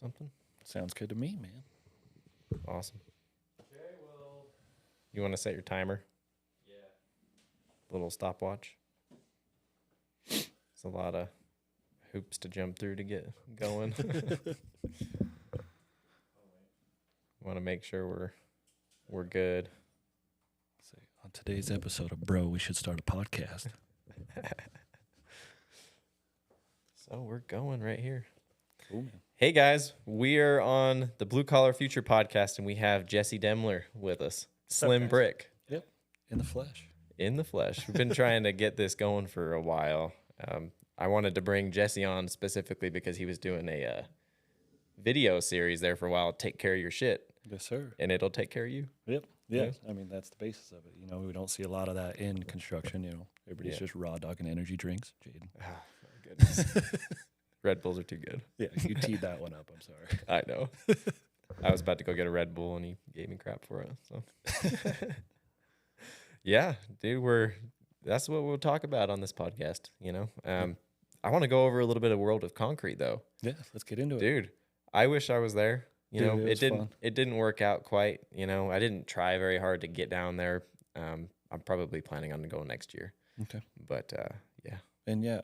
something? Sounds good to me, man. Awesome. Okay, well. You want to set your timer? Yeah. Little stopwatch. It's a lot of hoops to jump through to get going. Want to make sure we're good. Say, on today's episode of Bro, we should start a podcast. So we're going right here. Cool, man. Hey guys, we are on the Blue Collar Future podcast, and we have Jessie Demler with us. Slim guys? Brick. Yep, in the flesh. In the flesh. We've been trying to get this going for a while. I wanted to bring Jessie on specifically because he was doing a video series there for a while. Take care of your shit, Yes, sir. and it'll take care of you. Yep. Yeah. Yeah. I mean, that's the basis of it. You know, we don't see a lot of that in construction. You know, everybody's just raw dogging energy drinks. Jaden. Oh, my goodness. Red Bulls are too good. Yeah, you teed that one up. I'm sorry. I know. I was about to go get a Red Bull, and he gave me crap for it. So, yeah, dude, that's what we'll talk about on this podcast. You know, I want to go over a little bit of World of Concrete, though. Yeah, let's get into it. Dude, I wish I was there. You Dude, know, fun. it didn't work out quite. You know, I didn't try very hard to get down there. I'm probably planning on going next year. Okay. But yeah. And yeah,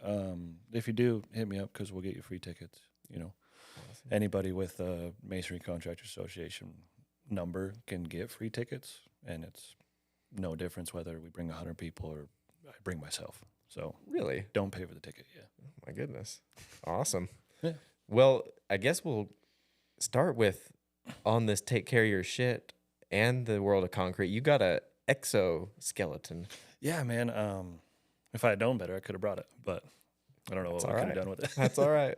if you do, hit me up because we'll get you free tickets. You know, Awesome. anybody with a Masonry Contractors Association number can get free tickets, and it's no difference whether we bring 100 people or I bring myself. So Really? don't pay for the ticket. Yeah. Oh, my goodness. Awesome. Yeah. Well, I guess we'll start with on this take care of your shit and the World of Concrete. You got a exoskeleton. Yeah, man. If I had known better, I could have brought it, but I don't know what I could have done with it. That's all right.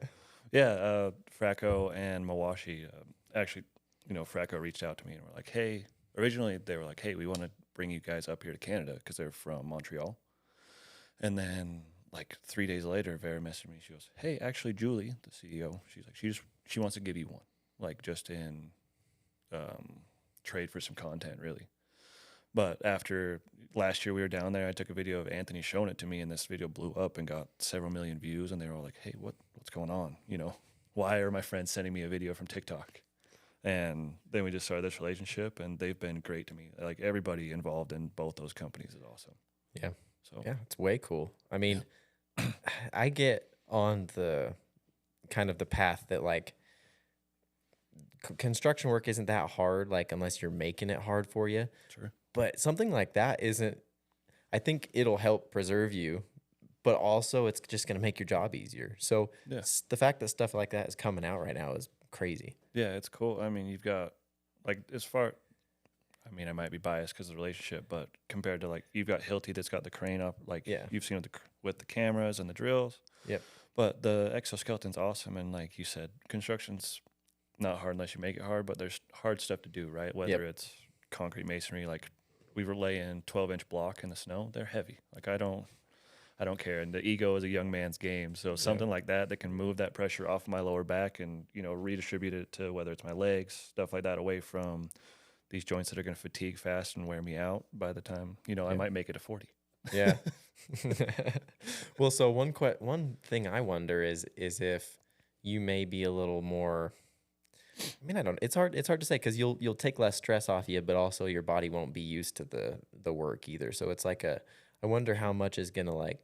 Yeah, Fracco and Mawashi, actually, you know, Fracco reached out to me and were like, hey, originally they were like, hey, we want to bring you guys up here to Canada because they're from Montreal. And then like 3 days later, Vera messaged me. She goes, hey, actually, Julie, the CEO, she's like, she wants to give you one, like just in trade for some content, really. But after last year we were down there, I took a video of Anthony showing it to me, and this video blew up and got several million views. And they were all like, hey, what's going on? You know, why are my friends sending me a video from TikTok? And then we just started this relationship, and they've been great to me. Like, everybody involved in both those companies is awesome. Yeah. So Yeah, it's way cool. I mean, I get on the kind of the path that like construction work isn't that hard, like unless you're making it hard for you. Sure. But something like that isn't, I think it'll help preserve you, but also it's just going to make your job easier. So Yeah. the fact that stuff like that is coming out right now is crazy. Yeah, it's cool. I mean, you've got, like, I mean, I might be biased because of the relationship, but compared to, like, you've got Hilti that's got the crane up, like, Yeah. you've seen with the cameras and the drills. Yep. But the exoskeleton's awesome, and like you said, construction's not hard unless you make it hard, but there's hard stuff to do, right? Whether it's concrete masonry, like we were laying 12-inch block in the snow, they're heavy. Like, I don't care. And the ego is a young man's game. So something like that can move that pressure off my lower back and, you know, redistribute it to whether it's my legs, stuff like that, away from these joints that are going to fatigue fast and wear me out by the time, you know, I might make it to 40. Yeah. Well, so one thing I wonder is if you may be a little more, I mean, I don't, it's hard to say because you'll take less stress off you, but also your body won't be used to the work either. So it's like I wonder how much is going to like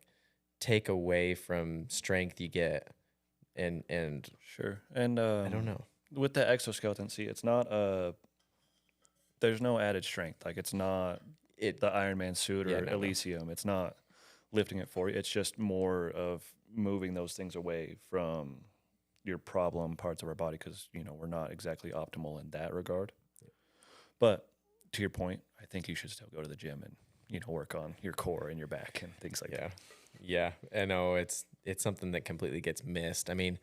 take away from strength you get and Sure. And I don't know. With the exoskeleton, see, it's not there's no added strength. Like, it's not the Iron Man suit or Elysium. It's not lifting it for you. It's just more of moving those things away from your problem parts of our body because, you know, we're not exactly optimal in that regard. But to your point, I think you should still go to the gym and, you know, work on your core and your back and things like that. Yeah, I know it's something that completely gets missed. I mean,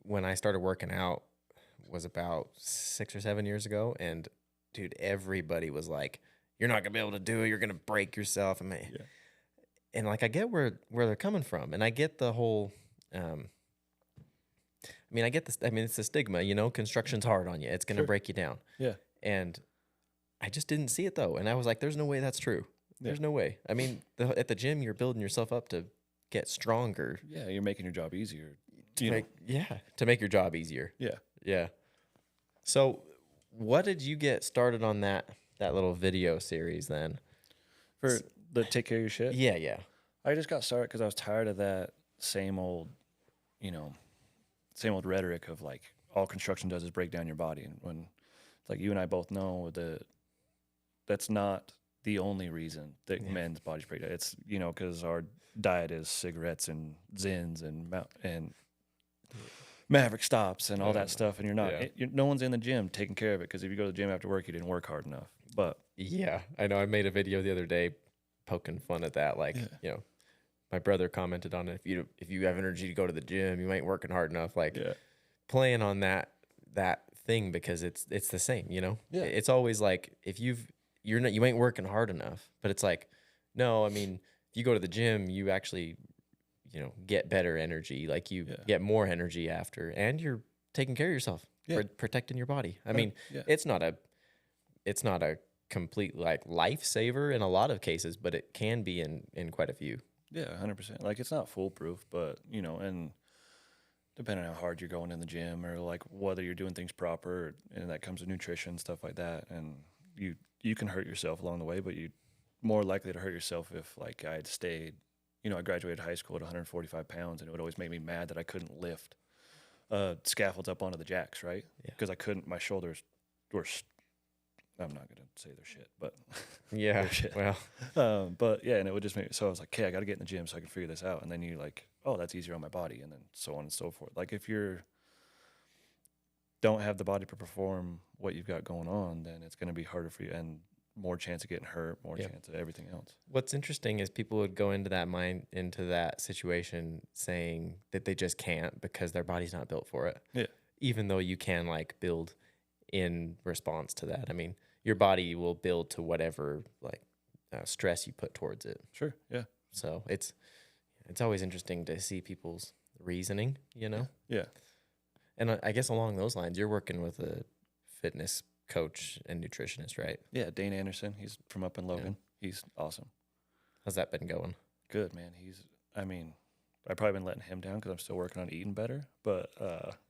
when I started working out was about 6 or 7 years ago, and dude, everybody was like, "You're not gonna be able to do it. You're gonna break yourself." And like I get where they're coming from, and I get the whole. I mean, I get this. I mean, it's a stigma, you know. Construction's hard on you. It's gonna break you down. Yeah. And I just didn't see it though, and I was like, "There's no way that's true. There's no way." I mean, at the gym, you're building yourself up to get stronger. Yeah, you're making your job easier. To make your job easier. Yeah. Yeah. So, what did you get started on that little video series then? For the take care of your shit. Yeah, yeah. I just got started because I was tired of that same old, you know, same old rhetoric of like all construction does is break down your body, and when it's like you and I both know that that's not the only reason that men's bodies break down. It's because our diet is cigarettes and Zins and Maverick stops and all that stuff, and you're not. No one's in the gym taking care of it because if you go to the gym after work, you didn't work hard enough. But yeah, I know. I made a video the other day poking fun at that. Like, my brother commented on it. If you have energy to go to the gym, you ain't working hard enough. Like, playing on that thing because it's the same. Yeah. It's always like if you ain't working hard enough. But it's like, no, I mean, if you go to the gym, you actually get better energy. Like you get more energy after, and you're taking care of yourself, protecting your body. I mean, it's not a complete like lifesaver in a lot of cases, but it can be in quite a few. Yeah, 100%. Like it's not foolproof, but and depending on how hard you're going in the gym or like whether you're doing things proper, and that comes with nutrition, stuff like that, and you can hurt yourself along the way, but you more likely to hurt yourself if like I had stayed. I graduated high school at 145 pounds, and it would always make me mad that I couldn't lift scaffolds up onto the jacks, right? Because I couldn't. My shoulders were. I'm not gonna say their shit, but yeah, shit. Well, but yeah, and it would just make. So I was like, okay, I got to get in the gym so I can figure this out. And then you like, oh, that's easier on my body, and then so on and so forth. Like if you're don't have the body to perform what you've got going on, then it's gonna be harder for you and more chance of getting hurt, more chance of everything else. What's interesting is people would go into that situation saying that they just can't because their body's not built for it. Yeah. Even though you can like build in response to that. I mean, your body will build to whatever like stress you put towards it. Sure. Yeah. So it's always interesting to see people's reasoning, Yeah. And I guess along those lines, you're working with a fitness coach and nutritionist, right? Yeah, Dane Anderson. He's from up in Logan. Yeah. He's awesome. How's that been going? Good, man. I've probably been letting him down because I'm still working on eating better. But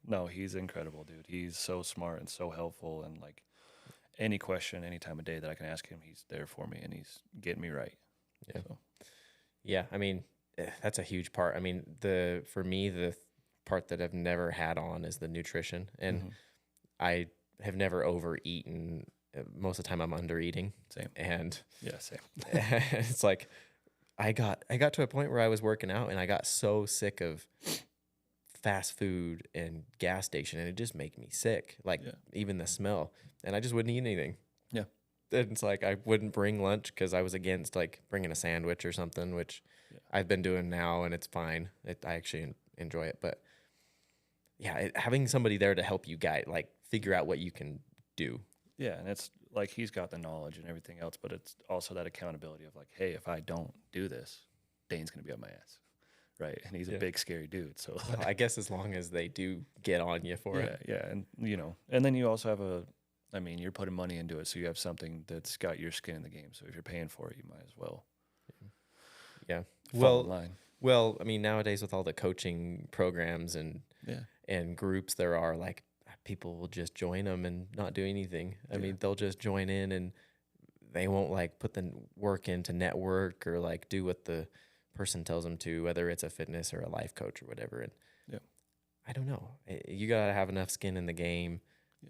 no, he's incredible, dude. He's so smart and so helpful. And like any question, any time of day that I can ask him, he's there for me and he's getting me right. Yeah. So. Yeah. I mean, that's a huge part. I mean, for me, the part that I've never had on is the nutrition. And I have never overeaten. Most of the time I'm under eating. Same. And yeah, same. It's like I got to a point where I was working out and I got so sick of fast food and gas station, and it just made me sick. Like even the smell, and I just wouldn't eat anything. Yeah. And it's like I wouldn't bring lunch because I was against like bringing a sandwich or something, which I've been doing now, and it's fine. I actually enjoy it, but having somebody there to help you figure out what you can do. Yeah, and it's like he's got the knowledge and everything else, but it's also that accountability of like, hey, if I don't do this, Dane's going to be on my ass, right? And he's a big, scary dude. So well, I guess as long as they do get on you for it. Yeah, and and then you also have you're putting money into it, so you have something that's got your skin in the game. So if you're paying for it, you might as well. Yeah. Follow the line. Well, I mean, nowadays with all the coaching programs and groups there are, like, people will just join them and not do anything. I mean, they'll just join in and they won't like put the work into network or like do what the person tells them to, whether it's a fitness or a life coach or whatever. And I don't know. You got to have enough skin in the game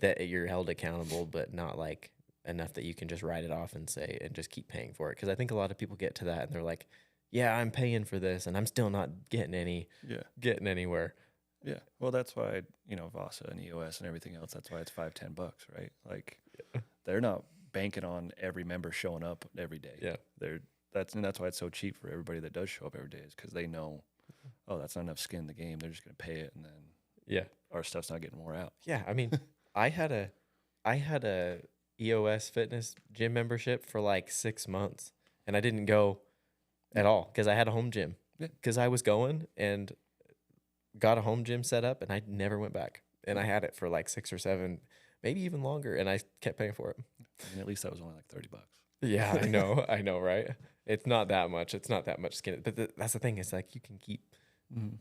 that you're held accountable, but not like enough that you can just write it off and just keep paying for it. Cause I think a lot of people get to that and they're like, yeah, I'm paying for this and I'm still not getting anywhere. Yeah. Well, that's why, Vasa and EOS and everything else, that's why it's $5-10, right? Like they're not banking on every member showing up every day. Yeah. That's why it's so cheap for everybody that does show up every day, is because they know, oh, that's not enough skin in the game. They're just going to pay it. And then our stuff's not getting more out. Yeah. I mean, I had a EOS fitness gym membership for like 6 months and I didn't go at all because I had a home gym because I was going and got a home gym set up and I never went back. And I had it for like 6 or 7, maybe even longer. And I kept paying for it. I mean, at least that was only like $30. Yeah, I know, right? It's not that much. It's not that much skin. But that's the thing. It's like you can keep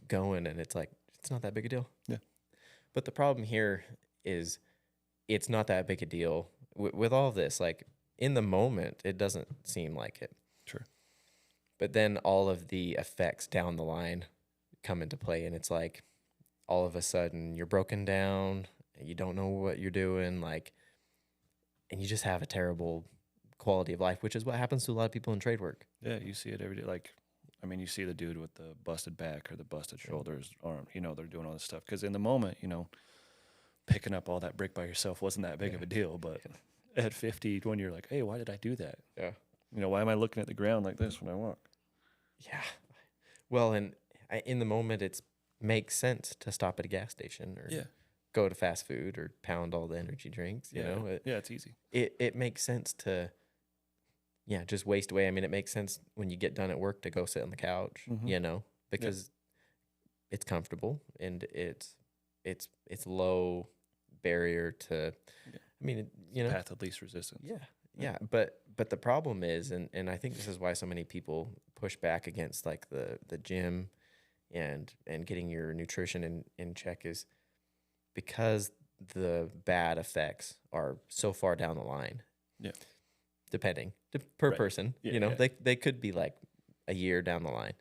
going and it's like, it's not that big a deal. Yeah. But the problem here is it's not that big a deal with all of this. Like in the moment, it doesn't seem like it. Sure. But then all of the effects down the line come into play, and it's like all of a sudden you're broken down, and you don't know what you're doing, like, and you just have a terrible quality of life, which is what happens to a lot of people in trade work. Yeah, you see it every day. Like, I mean, you see the dude with the busted back or the busted shoulders, arm. You know, they're doing all this stuff because in the moment, you know, picking up all that brick by yourself wasn't that big of a deal. But at 50, when you're like, hey, why did I do that? Yeah. You know, why am I looking at the ground like this when I walk? Yeah. Well, and in the moment, it makes sense to stop at a gas station or go to fast food or pound all the energy drinks. You know, it's easy. It makes sense to, just waste away. I mean, it makes sense when you get done at work to go sit on the couch, you know, because it's comfortable and it's low barrier to, I mean, you know, path of least resistance. Yeah. But the problem is, and I think this is why so many people push back against like the gym and getting your nutrition in check is because the bad effects are so far down the line. Yeah. Depending per person, you know, they could be like a year down the line,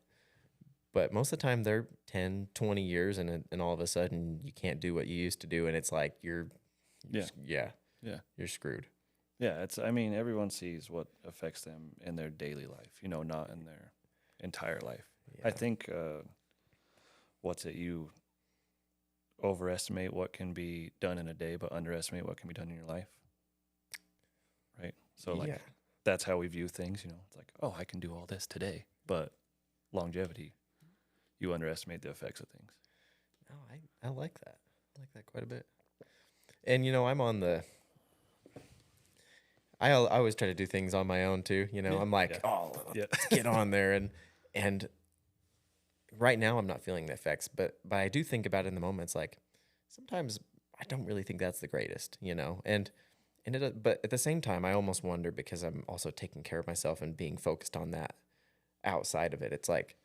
but most of the time they're 10, 20 years and all of a sudden you can't do what you used to do. And it's like, you're screwed. Yeah. I mean, everyone sees what affects them in their daily life, you know, not in their entire life. Yeah. I think, you overestimate what can be done in a day, but underestimate what can be done in your life. Right. So like, that's how we view things, you know, it's like, oh, I can do all this today, but longevity, you underestimate the effects of things. No, I like that. I like that quite a bit. And, you know, I'm on I always try to do things on my own too. You know, I'm like, let's get on there. And right now I'm not feeling the effects, but I do think about it in the moment. It's like, sometimes I don't really think that's the greatest, you know, but at the same time, I almost wonder because I'm also taking care of myself and being focused on that outside of it. It's like,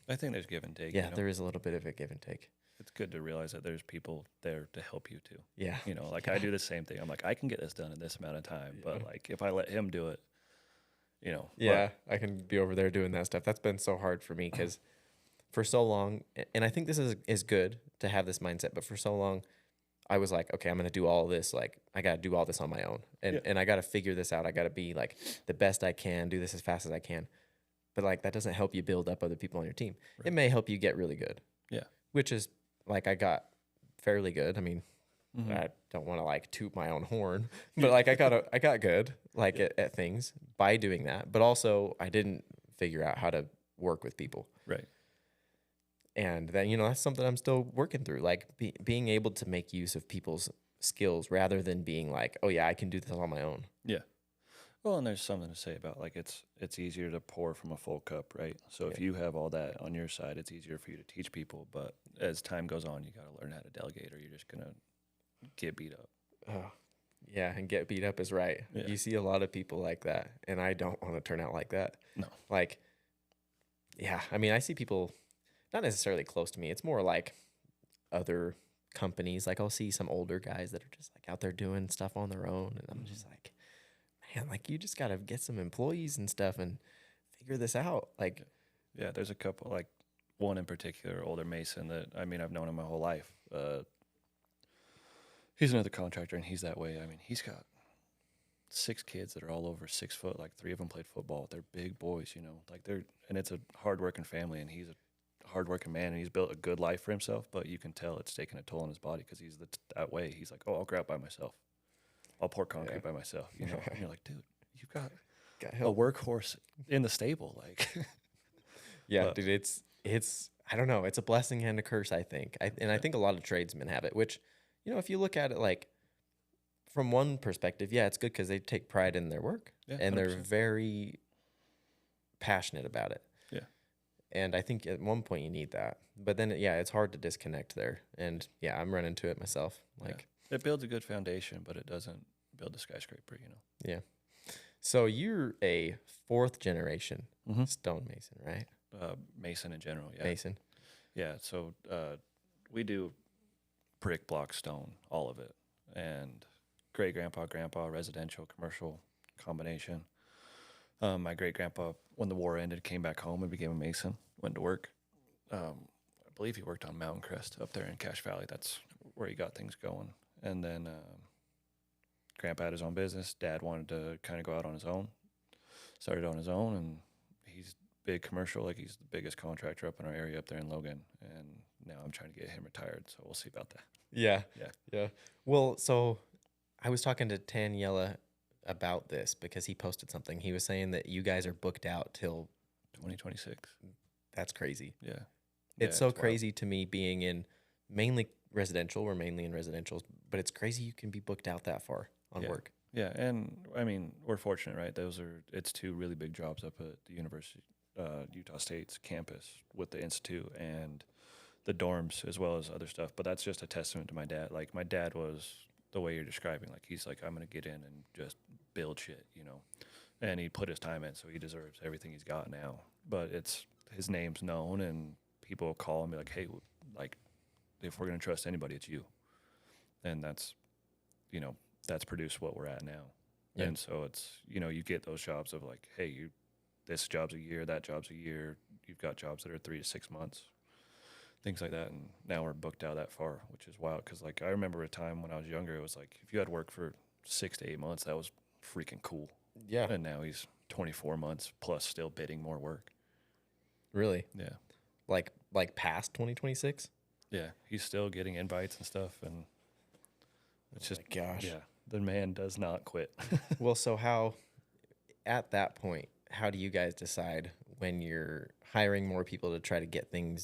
I think there's give and take. Yeah, you know? there is a little bit of a give and take. It's good to realize that there's people there to help you too. Yeah. You know, like I do the same thing. I'm like, I can get this done in this amount of time, but like if I let him do it, you know. Yeah, I can be over there doing that stuff. That's been so hard for me because for so long, and I think this is good to have this mindset, but for so long, I was like, okay, I'm going to do all this. Like, I got to do all this on my own. And I got to figure this out. I got to be like the best I can, do this as fast as I can. But like, that doesn't help you build up other people on your team. Right. It may help you get really good. Yeah. Which is like, I got fairly good. I mean, I don't want to like toot my own horn, but like I got good like at things by doing that. But also I didn't figure out how to work with people. Right. And then, you know, that's something I'm still working through, like being able to make use of people's skills rather than being like, oh yeah, I can do this on my own. Yeah. Well, and there's something to say about like it's easier to pour from a full cup, right? So if you have all that on your side, it's easier for you to teach people. But as time goes on, you got to learn how to delegate or you're just going to get beat up. Oh, yeah. And get beat up is right. Yeah. You see a lot of people like that. And I don't want to turn out like that. No. Like, yeah. I mean, I see people not necessarily close to me. It's more like other companies. Like I'll see some older guys that are just like out there doing stuff on their own. And I'm just like, man, like you just got to get some employees and stuff and figure this out. Like, yeah, there's a couple, like one in particular, older Mason that, I mean, I've known him my whole life. He's another contractor and he's that way. I mean, he's got 6 kids that are all over 6 foot. Like 3 of them played football. They're big boys, you know, like and it's a hardworking family and he's a hardworking man and he's built a good life for himself, but you can tell it's taking a toll on his body because he's that way. He's like, oh, I'll go out by myself. I'll pour concrete by myself, you know. And you're like, dude, you've got a workhorse in the stable, like. Yeah, but, dude, it's I don't know, it's a blessing and a curse, I think. I think a lot of tradesmen have it, which, you know, if you look at it like from one perspective, yeah, it's good because they take pride in their work and 100%. They're very passionate about it. Yeah. And I think at one point you need that, but then it's hard to disconnect there. And yeah, I'm running into it myself. Like. It builds a good foundation, but it doesn't build a skyscraper, you know? Yeah. So you're a 4th generation stonemason, right? Mason in general, yeah. Mason. Yeah, so we do brick, block, stone, all of it. And great grandpa, residential, commercial combination. My great grandpa, when the war ended, came back home and became a mason, went to work. I believe he worked on Mountain Crest up there in Cache Valley. That's where he got things going. And then grandpa had his own business. Dad wanted to kind of go out on his own, started on his own, and he's big commercial. Like, he's the biggest contractor up in our area up there in Logan. And now I'm trying to get him retired, so we'll see about that. Yeah. Yeah. Yeah. Well, so I was talking to Taniela about this because he posted something. He was saying that you guys are booked out till 2026. That's crazy. Yeah. It's so crazy to me being in mainly residential. We're mainly in residential, but it's crazy you can be booked out that far on work. Yeah, and I mean, we're fortunate, right? It's two really big jobs up at the University, Utah State's campus with the institute and the dorms as well as other stuff. But that's just a testament to my dad. Like, my dad was the way you're describing. Like, he's like, I'm going to get in and just build shit, you know? And he put his time in, so he deserves everything he's got now. But his name's known, and people will call and be like, hey, like, if we're going to trust anybody, it's you. And that's produced what we're at now. Yeah. And so it's, you get those jobs of like, hey, this job's a year, that job's a year. You've got jobs that are 3 to 6 months, things like that. And now we're booked out that far, which is wild. Cause like, I remember a time when I was younger, it was like, if you had work for 6 to 8 months, that was freaking cool. Yeah. And now he's 24 months plus still bidding more work. Really? Yeah. Like past 2026? Yeah. He's still getting invites and stuff. And it's just, gosh. Yeah. The man does not quit. Well, so at that point, how do you guys decide when you're hiring more people to try to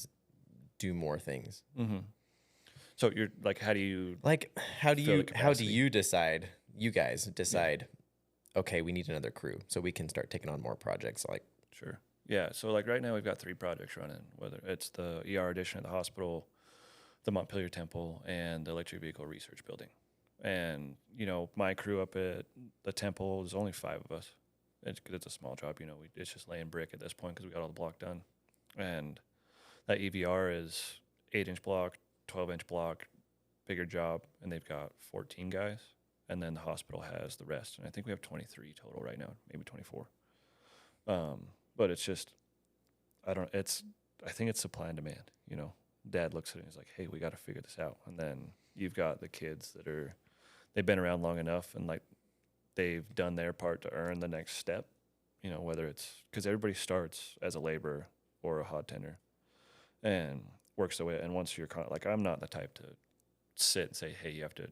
do more things? Mm-hmm. So you're like, how do you decide, you guys decide, okay, we need another crew so we can start taking on more projects? Like, sure. Yeah. So like right now we've got 3 projects running, whether it's the ER addition at the hospital, the Montpelier Temple, and the electric vehicle research building. And, my crew up at the temple, there's only 5 of us. It's a small job, it's just laying brick at this point because we got all the block done. And that EVR is 8-inch block, 12-inch block, bigger job, and they've got 14 guys. And then the hospital has the rest. And I think we have 23 total right now, maybe 24. But it's just, I think it's supply and demand, Dad looks at it and he's like, hey, we got to figure this out. And then you've got the kids they've been around long enough and like they've done their part to earn the next step, whether it's because everybody starts as a laborer or a hod tender and works their way. And once you're like, I'm not the type to sit and say, hey, you have to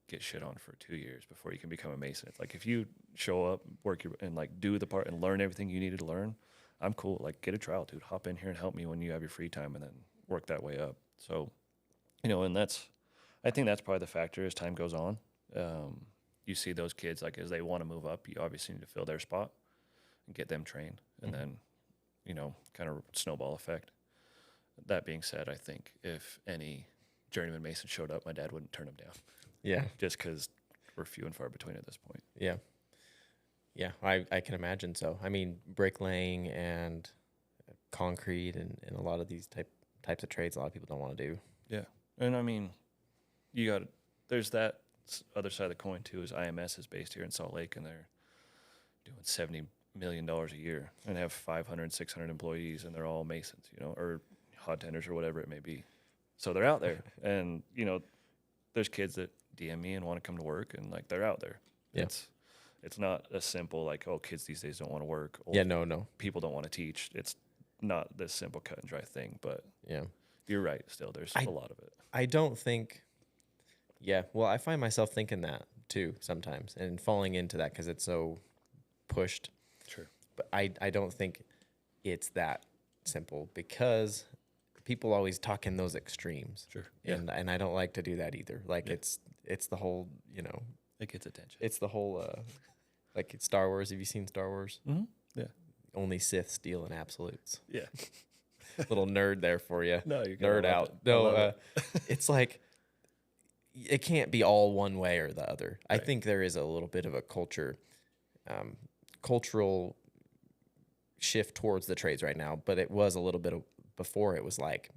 get shit on for 2 years before you can become a mason. It's like, if you show up, and like do the part and learn everything you needed to learn, I'm cool. Like, get a trial, dude. Hop in here and help me when you have your free time and then work that way up. So, and I think that's probably the factor as time goes on. You see those kids, like, as they want to move up, you obviously need to fill their spot and get them trained. And then, kind of snowball effect. That being said, I think if any journeyman mason showed up, my dad wouldn't turn them down. Yeah. Just because we're few and far between at this point. Yeah. Yeah, I can imagine so. I mean, bricklaying and concrete and a lot of these types of trades, a lot of people don't want to do. Yeah. And I mean, there's that other side of the coin too, is IMS is based here in Salt Lake and they're doing $70 million a year and have 500, 600 employees and they're all masons, or hod tenders or whatever it may be. So they're out there and, there's kids that DM me and want to come to work and like they're out there. Yeah. It's not as simple like, oh, kids these days don't want to work. No. People don't want to teach. It's not this simple cut and dry thing, but yeah, you're right. Still, there's a lot of it. I don't think. Yeah, well, I find myself thinking that too sometimes and falling into that because it's so pushed. Sure. But I don't think it's that simple because people always talk in those extremes. Sure. And I don't like to do that either. Like it's the whole, it gets attention. It's the whole like Star Wars. Have you seen Star Wars? Mm-hmm. Yeah. Only Sith steal in absolutes. Yeah. Little nerd there for you. No, you nerd out. No, it's like it can't be all one way or the other. Right. I think there is a little bit of a cultural shift towards the trades right now, but it was a little bit before. It was like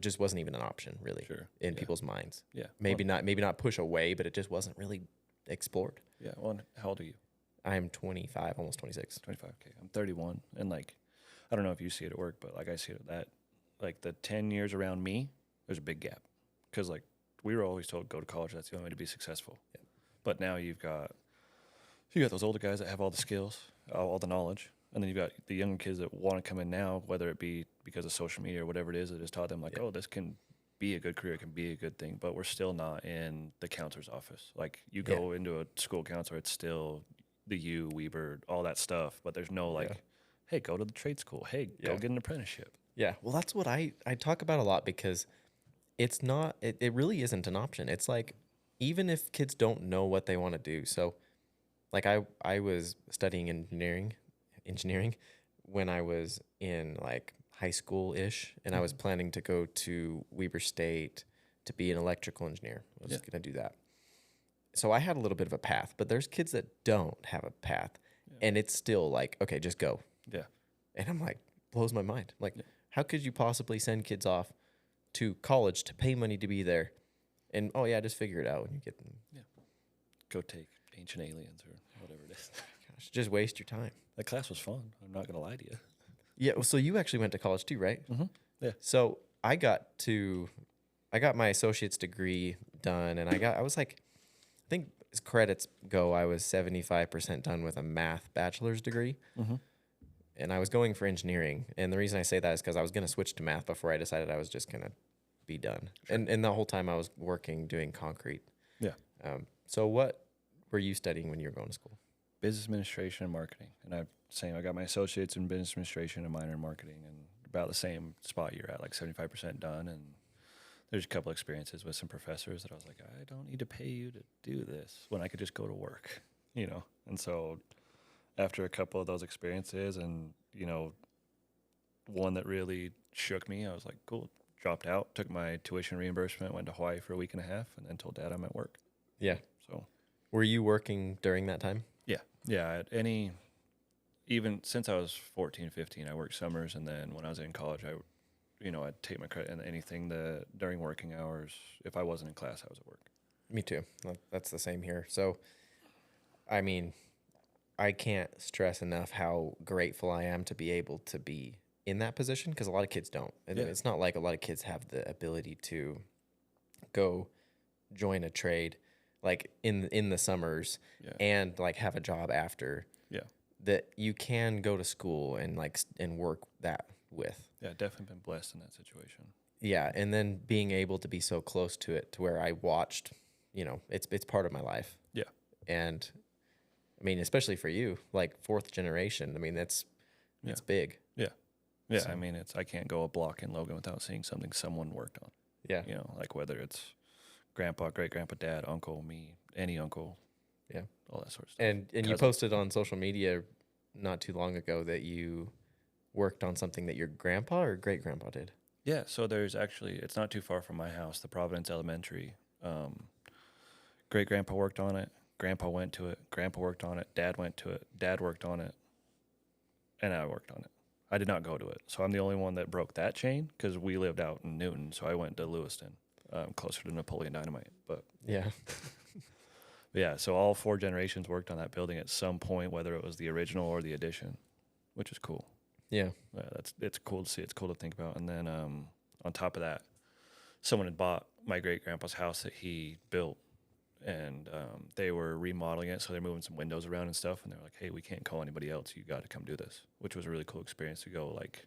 just wasn't even an option really Sure. in Yeah. people's minds. Yeah. Maybe not push away, but it just wasn't really explored. Yeah. Well, and how old are you? I'm 25, almost 26. 25. Okay. I'm 31. And like, I don't know if you see it at work, but like I see it at that, like the 10 years around me, there's a big gap. Because like we were always told, go to college. That's the only way to be successful. Yeah. But now you got those older guys that have all the skills, all the knowledge. And then you've got the younger kids that want to come in now, whether it be because of social media or whatever it is that has taught them like, Yeah. oh, this can be a good career, it can be a good thing. But we're still not in the counselor's office. Like you go into a school counselor, it's still the Weber, all that stuff. But there's no like, hey, go to the trade school. Hey, go get an apprenticeship. Yeah. Well, that's what I talk about a lot because it's not, it really isn't an option. It's like, even if kids don't know what they want to do. So like I was studying engineering when I was in like high school ish, and I was planning to go to Weber State to be an electrical engineer. I was going to do that. So I had a little bit of a path, but there's kids that don't have a path, and it's still like, okay, just go. Yeah. And I'm like, blows my mind. Like, how could you possibly send kids off to college to pay money to be there? And, oh, yeah, just figure it out when you get them. Yeah. Go take Ancient Aliens or whatever it is. Gosh, just waste your time. That class was fun. I'm not going to lie to you. Yeah, well, so you actually went to college too, right? Mm-hmm. Yeah. So I got my associate's degree done, and I was like, I think as credits go, I was 75% done with a math bachelor's degree. Mm-hmm. And I was going for engineering. And the reason I say that is because I was going to switch to math before I decided I was just going to be done. Sure. And the whole time I was working doing concrete. Yeah. So what were you studying when you were going to school? Business administration and marketing. And I got my associates in business administration and minor in marketing, and about the same spot you're at, like 75% done. And there's a couple experiences with some professors that I was like, I don't need to pay you to do this when I could just go to work, you know? And so after a couple of those experiences and, you know, one that really shook me, I was like, cool, dropped out, took my tuition reimbursement, went to Hawaii for a week and a half, and then told Dad I'm at work. Yeah. So were you working during that time? Yeah. Even since I was 14, 15, I worked summers. And then when I was in college, I'd take my credit and anything during working hours. If I wasn't in class, I was at work. Me too. That's the same here. So, I mean, I can't stress enough how grateful I am to be able to be in that position, because a lot of kids don't. And it's not like a lot of kids have the ability to go join a trade like in the summers and like have a job after. Yeah. That you can go to school and work that with. Yeah, definitely been blessed in that situation. Yeah, and then being able to be so close to it to where I watched, it's part of my life. Yeah. And I mean, especially for you, like fourth generation, I mean, it's big. Yeah. Yeah, so, I mean, I can't go a block in Logan without seeing something someone worked on. Yeah. You know, like whether it's grandpa, great-grandpa, dad, uncle, me, any uncle. Yeah. All that sort of stuff. And you posted on social media not too long ago that you worked on something that your grandpa or great-grandpa did. Yeah, so it's not too far from my house, the Providence Elementary. Great-grandpa worked on it. Grandpa went to it. Grandpa worked on it. Dad went to it. Dad worked on it. And I worked on it. I did not go to it. So I'm the only one that broke that chain because we lived out in Newton. So I went to Lewiston, closer to Napoleon Dynamite. But yeah. But yeah, so all four generations worked on that building at some point, whether it was the original or the addition, which is cool. Yeah. It's cool to see. It's cool to think about. And then on top of that, someone had bought my great-grandpa's house that he built, and they were remodeling it, so they're moving some windows around and stuff, and they're like, hey, we can't call anybody else. You got to come do this, which was a really cool experience to go, like,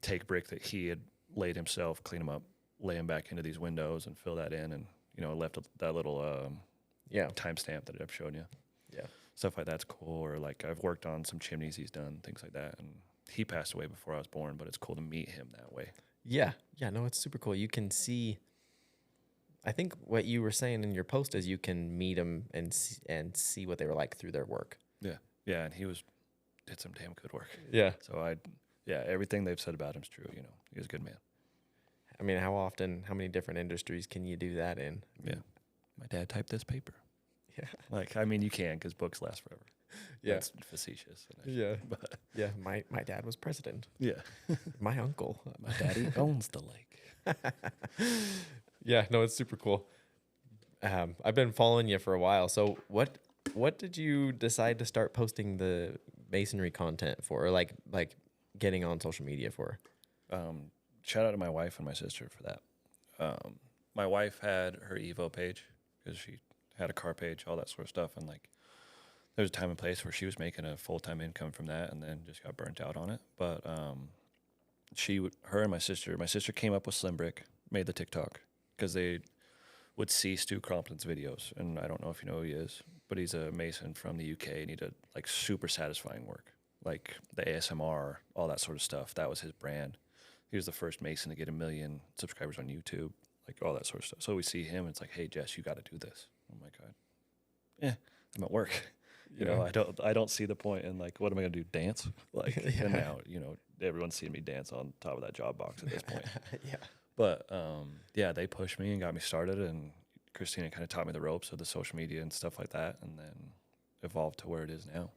take brick that he had laid himself, clean them up, lay them back into these windows, and fill that in, and, left that little timestamp that I've shown you. Yeah. Stuff like that's cool. Or, like, I've worked on some chimneys he's done, things like that, and he passed away before I was born, but it's cool to meet him that way. Yeah. Yeah, no, it's super cool. You can see... I think what you were saying in your post is you can meet them and see what they were like through their work. Yeah. Yeah, and he did some damn good work. Yeah. So everything they've said about him's true, He was a good man. I mean, how many different industries can you do that in? Yeah. My dad typed this paper. Yeah. Like, I mean, you can because books last forever. Yeah. That's facetious. Yeah. But Yeah. My dad was president. yeah, My uncle. my daddy owns the lake. Yeah. No, it's super cool. I've been following you for a while. So what did you decide to start posting the masonry content for, or like getting on social media for? Shout out to my wife and my sister for that. My wife had her Evo page because she had a car page, all that sort of stuff, and like there was a time and place where she was making a full-time income from that, and then just got burnt out on it. But her and my sister came up with Slim Brick, made the TikTok because they would see Stu Crompton's videos, and I don't know if you know who he is, but he's a mason from the UK, and he did like super satisfying work, like the ASMR, all that sort of stuff. That was his brand. He was the first mason to get 1 million subscribers on YouTube, like all that sort of stuff. So we see him, and it's like, hey, Jess, you got to do this. I'm like, I'm at work. You know, I don't see the point in like, what am I gonna do? Dance? Like, and now, you know, everyone's seeing me dance on top of that job box at this point. Yeah. But yeah, they pushed me and got me started, and Christina kind of taught me the ropes of the social media and stuff like that, and then evolved to where it is now.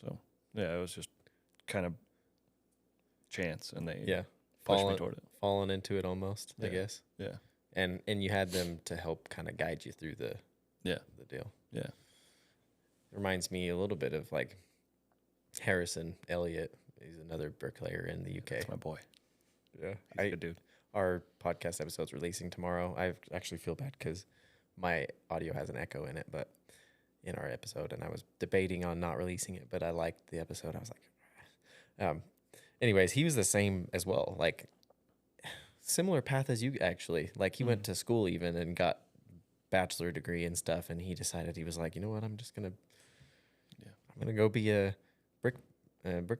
So yeah, it was just kind of chance, and they pushed me toward it. Falling into it almost, I guess. Yeah. And you had them to help kind of guide you through the deal. Yeah. Reminds me a little bit of like Harrison Elliott. He's another bricklayer in the UK. That's my boy. Yeah. He's a good dude. Our podcast episode's releasing tomorrow. I actually feel bad because my audio has an echo in it, but in our episode, and I was debating on not releasing it, but I liked the episode. I was like, anyways, he was the same as well. Like similar path as you actually. Like he went to school even and got bachelor degree and stuff, and he decided, he was like, you know what, I'm gonna go be a brick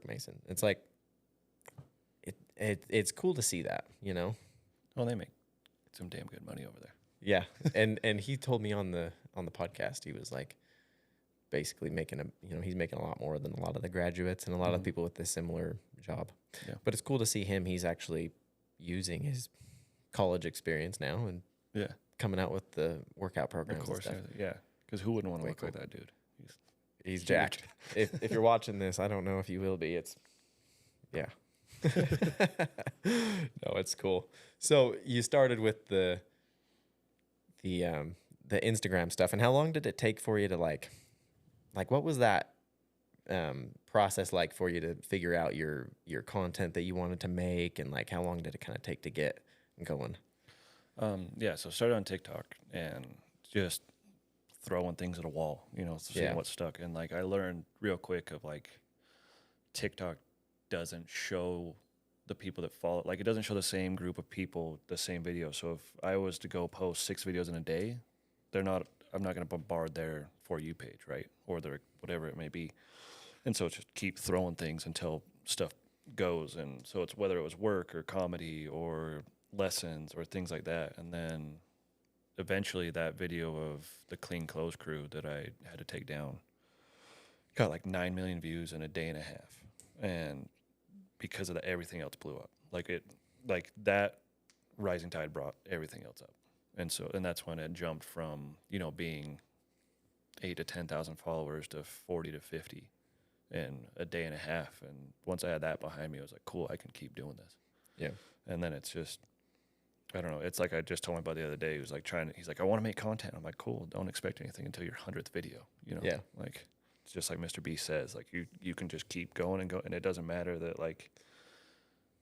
mason. It's like it's cool to see that, you know. Oh, they make some damn good money over there. Yeah. and he told me on the podcast, he was like basically he's making a lot more than a lot of the graduates and a lot of people with this similar job. Yeah. But it's cool to see him. He's actually using his college experience now and coming out with the workout programs. Of course, and stuff. Yeah. Because who wouldn't want to work like that dude? He's jacked. if you're watching this, I don't know if you will be. It's no, it's cool. So you started with the Instagram stuff, and how long did it take for you to like what was that process like for you to figure out your content that you wanted to make, and like how long did it kind of take to get going? So started on TikTok and just throwing things at a wall, you know, seeing what stuck. And like I learned real quick of like TikTok doesn't show the people that follow, like it doesn't show the same group of people the same video. So if I was to go post 6 videos in a day, I'm not going to bombard their For You page, right? Or their whatever it may be. And so it's just keep throwing things until stuff goes. And so it's whether it was work or comedy or lessons or things like that. And then eventually that video of the clean clothes crew that I had to take down got like 9 million views in a day and a half. And because of that, everything else blew up. Like that rising tide brought everything else up. And that's when it jumped from, you know, being 8 to 10,000 followers to 40 to 50 in a day and a half. And once I had that behind me, I was like, cool, I can keep doing this. Yeah. And then it's just, I don't know. It's like I just told my buddy the other day. He was like he's like, I want to make content. I'm like, cool. Don't expect anything until your 100th video. You know? Yeah. Like it's just like Mr. B says. Like you can just keep going and go, and it doesn't matter that like.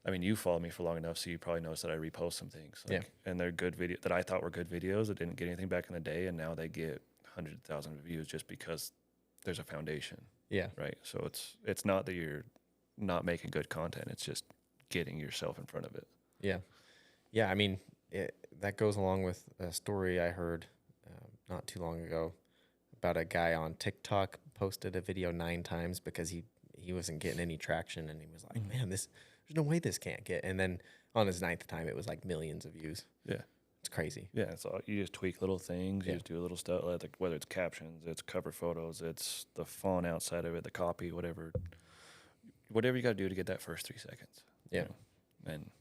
I mean, you followed me for long enough, so you probably noticed that I repost some things. Like, and they're good video that I thought were good videos that didn't get anything back in the day, and now they get 100,000 views just because there's a foundation. Yeah. Right. So it's not that you're not making good content. It's just getting yourself in front of it. Yeah. Yeah. I mean, that goes along with a story I heard not too long ago about a guy on TikTok posted a video 9 times because he wasn't getting any traction, and he was like, man, there's no way this can't get. And then on his 9th time, it was like millions of views. Yeah. It's crazy. Yeah. So you just tweak little things. You just do a little stuff, like whether it's captions, it's cover photos, it's the font outside of it, the copy, whatever you got to do to get that first 3 seconds. Yeah. You know? And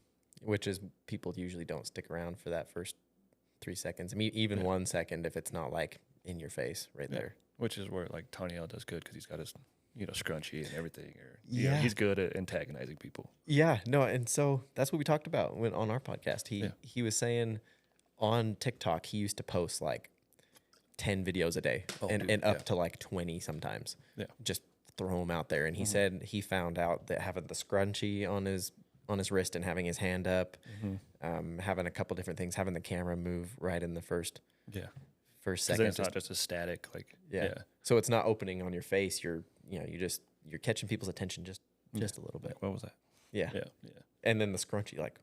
which is people usually don't stick around for that first 3 seconds. I mean, even 1 second, if it's not like in your face right there. Which is where like Taniel does good because he's got his scrunchie and everything. Or Yeah. he's good at antagonizing people. Yeah, no, and so that's what we talked about when on our podcast. Yeah. He was saying on TikTok he used to post like 10 videos a day and up to like 20 sometimes. Yeah. Just throw them out there. And he said he found out that having the scrunchie on his wrist and having his hand up, having a couple different things, having the camera move right in the first second. Then it's not just a static So it's not opening on your face. You're catching people's attention just a little bit. Like, what was that? Yeah. Yeah. And then the scrunchie, like,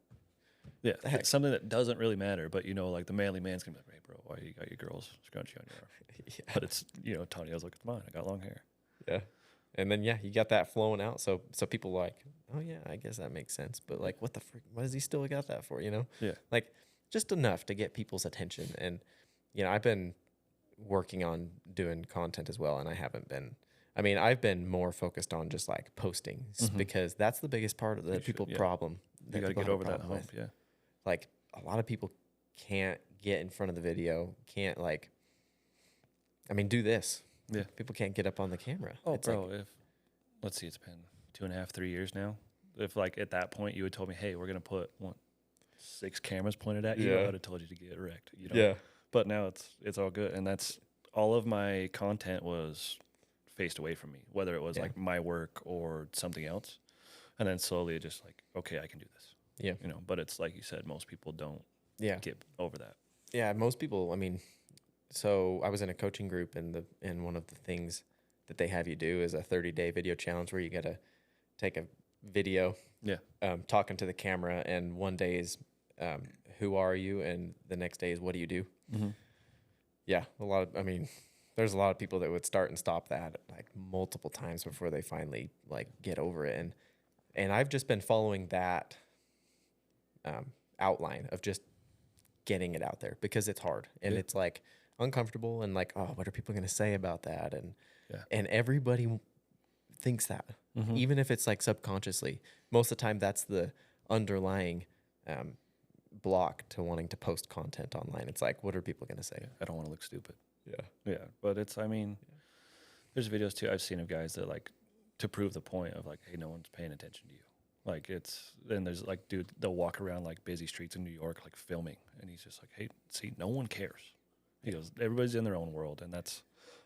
the heck? It's something that doesn't really matter, but like the manly man's gonna be like, hey bro, why you got your girl's scrunchie on your arm? But it's Tanya's like, it's mine. I got long hair. Yeah. And then you got that flowing out. So people like, oh yeah, I guess that makes sense. But like, what the frick? What does he still got that for? Yeah. Like just enough to get people's attention. And I've been working on doing content as well, and I've been more focused on just like posting because that's the biggest part of the problem. You got to get over that hump. Yeah. Like a lot of people can't get in front of the video, can't do this. Yeah. People can't get up on the camera. Oh, it's bro, let's see, it's been 2.5, 3 years now. If like at that point you had told me, hey, we're going to put 6 cameras pointed at you, I would have told you to get wrecked. Yeah. But now it's all good. And that's all of my content was faced away from me, whether it was like my work or something else. And then slowly just like, okay, I can do this. Yeah. But it's like you said, most people don't get over that. Yeah. Most people, so I was in a coaching group and one of the things that they have you do is a 30-day video challenge where you got to take a video, talking to the camera, and one day is who are you, and the next day is what do you do. Yeah, there's a lot of people that would start and stop that like multiple times before they finally like get over it, and I've just been following that outline of just getting it out there because it's hard and it's like uncomfortable and like, oh, what are people going to say about that? And everybody thinks that, even if it's like subconsciously. Most of the time, that's the underlying block to wanting to post content online. It's like, what are people going to say? I don't want to look stupid. Yeah. But it's, there's videos too I've seen of guys that like to prove the point of like, hey, no one's paying attention to you. Like then there's like, dude, they'll walk around like busy streets in New York, like filming. And he's just like, hey, see, no one cares. He goes, everybody's in their own world. And that's,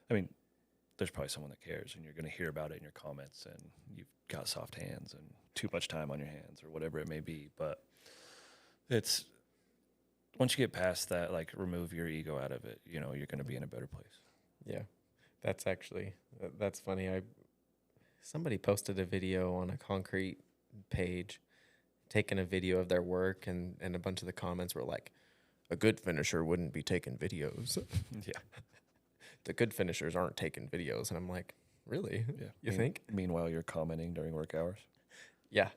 there's probably someone that cares and you're going to hear about it in your comments and you've got soft hands and too much time on your hands or whatever it may be. But it's, once you get past that, like remove your ego out of it, you're going to be in a better place. Yeah. That's funny. Somebody posted a video on a concrete page, taking a video of their work, and a bunch of the comments were like, a good finisher wouldn't be taking videos. Yeah. The good finishers aren't taking videos. And I'm like, really? Yeah. You think? Meanwhile, you're commenting during work hours. Yeah.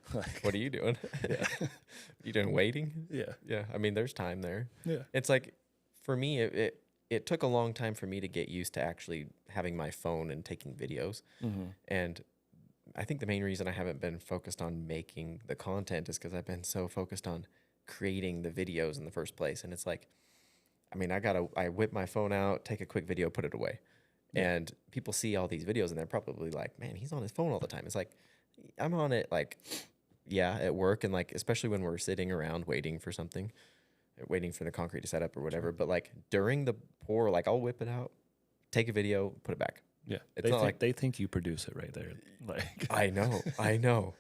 What are you doing? Yeah. You doing waiting? Yeah. Yeah. There's time there. Yeah. It's like, for me, it took a long time for me to get used to actually having my phone and taking videos. And I think the main reason I haven't been focused on making the content is because I've been so focused on creating the videos in the first place. And it's like, I whip my phone out, take a quick video, put it away. Yeah. And people see all these videos and they're probably like, man, he's on his phone all the time. It's like, I'm on it like, at work. And like, especially when we're sitting around waiting for something, waiting for the concrete to set up or whatever. But like during the pour, like I'll whip it out, take a video, put it back. Yeah. They think you produce it right there. Like I know.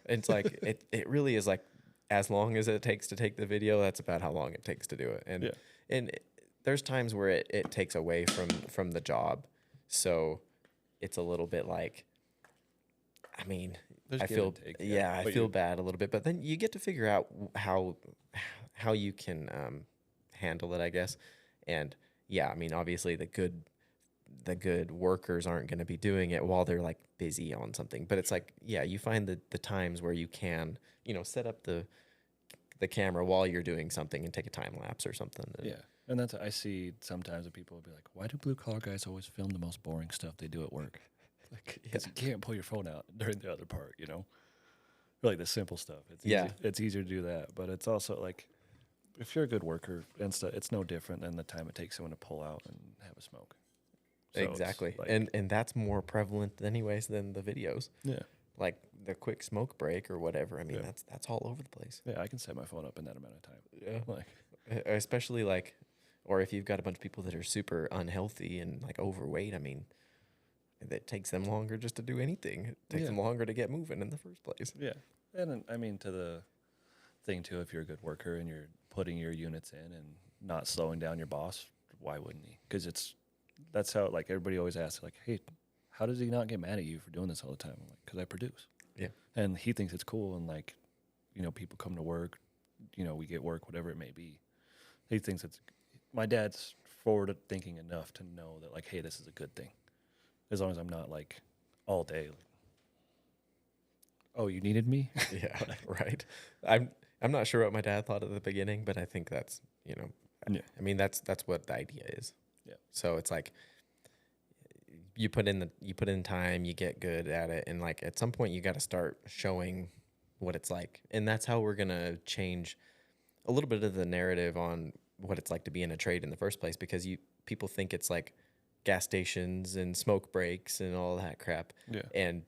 It's like, it really is like, as long as it takes to take the video, that's about how long it takes to do it. And there's times where it takes away from the job. So it's a little bit like, I feel bad a little bit, but then you get to figure out how you can handle it, I guess. And obviously the good workers aren't going to be doing it while they're like busy on something. But it's like, you find the times where you can, set up the camera while you're doing something and take a time lapse or something. And that's, I see sometimes that people will be like, why do blue collar guys always film the most boring stuff they do at work? Like, because you can't pull your phone out during the other part, or like the simple stuff. It's easier to do that. But it's also like, if you're a good worker and stuff, it's no different than the time it takes someone to pull out and have a smoke. So Exactly. like, And that's more prevalent anyways than the videos. yeah, Like the quick smoke break or whatever. I mean, yeah, that's all over the place. yeah. I can set my phone up in that amount of time. Yeah. Like, Especially like, or if you've got a bunch of people that are super unhealthy and like overweight, I mean, it takes them longer just to do anything. It takes yeah, them longer to get moving in the first place. yeah. And then, I mean, to the thing too, if you're a good worker and you're putting your units in and not slowing down your boss, why wouldn't he? Because that's how, like, everybody always asks, like, hey, how does he not get mad at you for doing this all the time? I'm like, because I produce. Yeah. And he thinks it's cool, and like, people come to work, we get work, whatever it may be. He thinks my dad's forward thinking enough to know that, like, hey, this is a good thing, as long as I'm not like all day. Like, oh, you needed me? Yeah, right. I'm not sure what my dad thought at the beginning, but I think that's, Yeah. I mean, that's what the idea is. Yeah. So it's like you put in time, you get good at it, and like at some point you got to start showing what it's like, and that's how we're gonna change a little bit of the narrative on what it's like to be in a trade in the first place, because people think it's like gas stations and smoke breaks and all that crap, Yeah. and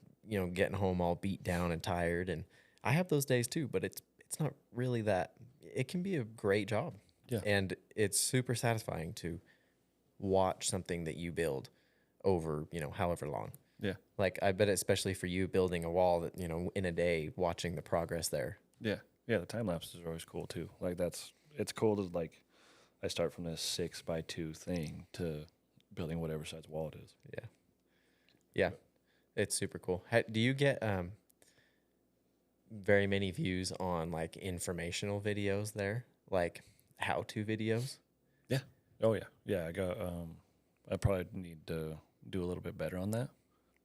getting home all beat down and tired, and I have those days too, but it's not really that. It can be a great job. Yeah. And it's super satisfying to watch something that you build over, however long. Yeah. Like I bet especially for you building a wall that, in a day, watching the progress there. Yeah. Yeah. The time lapses are always cool too. Like it's cool to, like, I start from this 6x2 thing to building whatever size wall it is. Yeah. Yeah. It's super cool. Do you get very many views on like informational videos there? Like how-to videos? Yeah. Oh yeah. Yeah. I probably need to do a little bit better on that.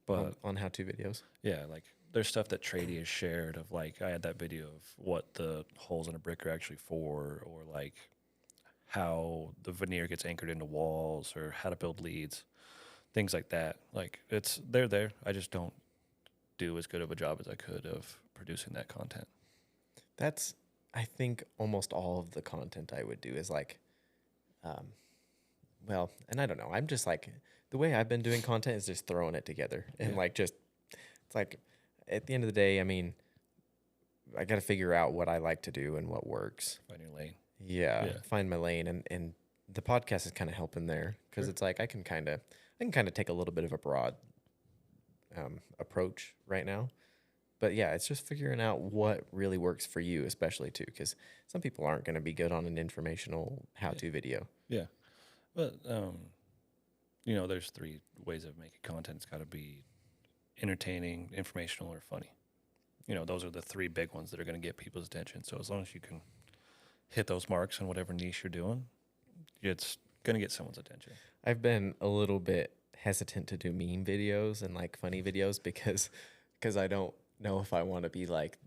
But On how-to videos? yeah, like there's stuff that Trady has shared of, like, I had that video of what the holes in a brick are actually for, or like how the veneer gets anchored into walls, or how to build leads, things like that. Like they're there. I just don't do as good of a job as I could of producing that content. That's, I think, almost all of the content I would do is like, well, and I don't know. I'm just like, the way I've been doing content is just throwing it together. And like, it's like, at the end of the day, I mean, I got to figure out what I like to do and what works. Find your lane. Yeah, Yeah. find my lane. And the podcast is kind of helping there, because it's like, I can kind of take a little bit of a broad approach right now. But yeah, it's just figuring out what really works for you, especially too, because some people aren't going to be good on an informational how-to video. Yeah. But, there's 3 ways of making content. It's got to be entertaining, informational, or funny. Those are the 3 big ones that are going to get people's attention. So as long as you can hit those marks in whatever niche you're doing, it's going to get someone's attention. I've been a little bit hesitant to do meme videos and like funny videos because I don't know if I want to be like,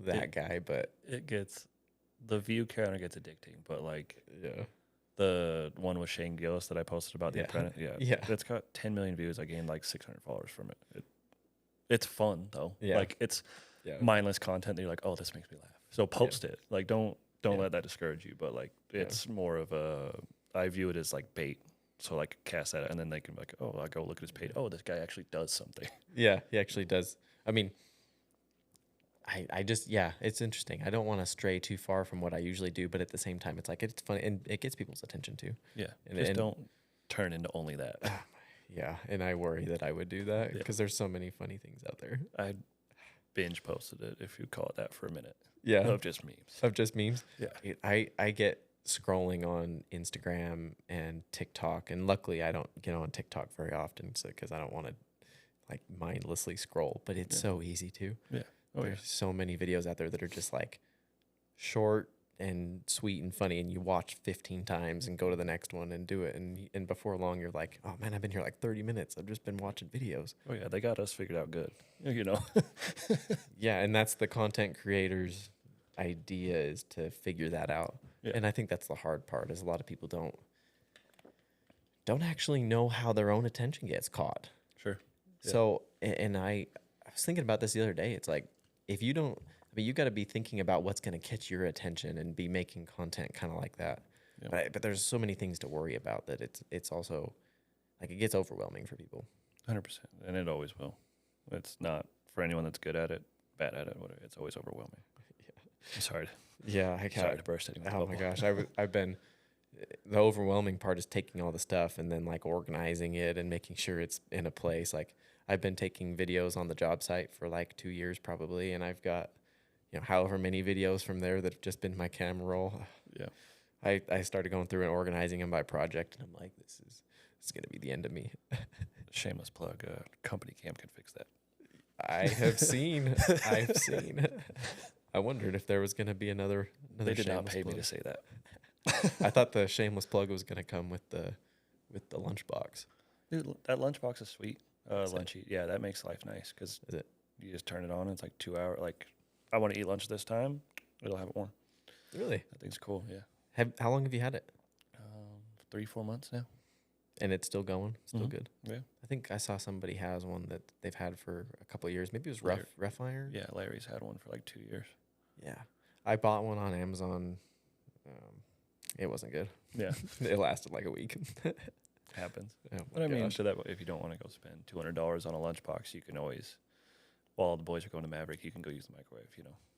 that guy, but the view counter gets addicting, but like, yeah. The one with Shane Gillis that I posted about The Apprentice, Yeah. It's got 10 million views. I gained like 600 followers from it. It's fun though. Yeah. Like it's mindless content that you're like, oh, this makes me laugh. So post it. Like don't let that discourage you. But like it's more of I view it as like bait. So like cast that, and then they can be like, oh, I go look at his page. Oh, this guy actually does something. Yeah, he actually does. I mean, I just, it's interesting. I don't want to stray too far from what I usually do, but at the same time, it's like, it's fun and it gets people's attention too. Yeah. And don't turn into only that. Yeah. And I worry that I would do that because there's so many funny things out there. I binge posted it, if you call it that, for a minute. Yeah. Of just memes. Of just memes. Yeah. I get scrolling on Instagram and TikTok, and luckily I don't get on TikTok very often, so because I don't want to like mindlessly scroll, but it's so easy to. Yeah. There's so many videos out there that are just like short and sweet and funny, and you watch 15 times and go to the next one and do it, and before long you're like, oh man, I've been here like 30 minutes. I've just been watching videos. Oh yeah, they got us figured out good. Yeah, and that's the content creator's idea, is to figure that out. Yeah. And I think that's the hard part, is a lot of people don't actually know how their own attention gets caught. Sure. Yeah. So, and I was thinking about this the other day. It's like, if you don't, you got to be thinking about what's going to catch your attention and be making content kind of like that. Yeah. But there's so many things to worry about that it's also like it gets overwhelming for people. 100%, and it always will. It's not for anyone that's good at it, bad at it. Whatever. It's always overwhelming. I'm sorry. Yeah, Sorry to burst anyone's oh bubble. my gosh, I've been the overwhelming part is taking all the stuff and then like organizing it and making sure it's in a place. Like I've been taking videos on the job site for like 2 years probably, and I've got however many videos from there that have just been my camera roll. Yeah. I started going through and organizing them by project, and I'm like, this is gonna be the end of me. Shameless plug. Company Cam can fix that. I've seen. I wondered if there was gonna be another. They did not shameless pay plug. me to say that. I thought the shameless plug was gonna come with the lunchbox. Dude, that lunchbox is sweet. Is it? Lunchy. Yeah, that makes life nice because Is it? you just turn it on. And it's like 2 hour. Like, I want to eat lunch this time. It'll have it warm. Really? That thing's cool. Yeah. How long have you had it? 3-4 months now. And it's still going? Still Mhm. good? Yeah. I think I saw somebody has one that they've had for a couple of years. Maybe it was Larry- Rough Iron? Yeah, Larry's had one for like 2 years. Yeah. I bought one on Amazon. It wasn't good. Yeah, It lasted like a week. happens. Oh But my I mean, gosh. to that, if you don't want to go spend $200 on a lunchbox, you can always, while the boys are going to Maverick, you can go use the microwave.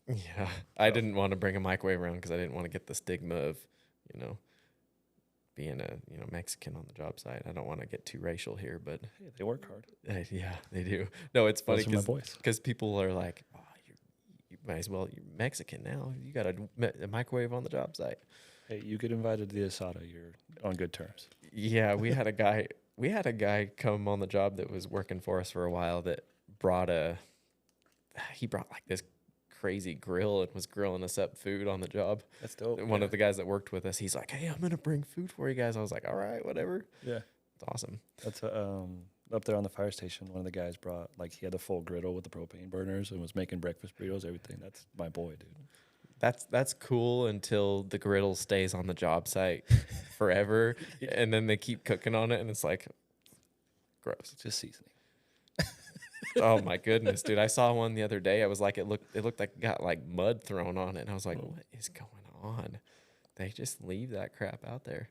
Yeah. I So- didn't want to bring a microwave around because I didn't want to get the stigma of, being a, Mexican on the job site. I don't want to get too racial here, but Hey, they work hard. yeah, they do. No, it's funny Those are my boys. because people are like, oh, you might as well, you're Mexican now. You got a microwave on the job site. Hey, you get invited to the asada. You're on good terms. Yeah, we had a guy come on the job that was working for us for a while that brought like this crazy grill and was grilling us up food on the job. That's dope. One of the guys that worked with us, he's like, "Hey, I'm gonna bring food for you guys." I was like, "All right, whatever." Yeah. It's awesome. That's up there on the fire station. One of the guys brought, like, he had the full griddle with the propane burners and was making breakfast burritos, everything. That's my boy, dude. That's cool until the griddle stays on the job site forever, and then they keep cooking on it, and it's like gross. It's just seasoning. Oh my goodness, dude! I saw one the other day. I was like, it looked like it got like mud thrown on it, and I was like, what is going on? They just leave that crap out there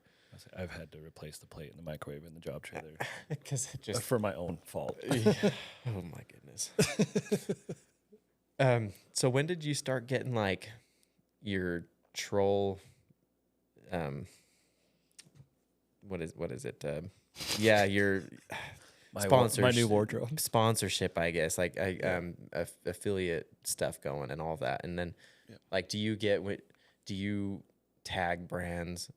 I've had to replace the plate in the microwave in the job trailer because it just. for my own fault. Yeah. Oh my goodness. So when did you start getting like your troll? What is it? Yeah, your My new wardrobe. sponsorship, I guess. Like affiliate stuff going and all that, and then like, do you tag brands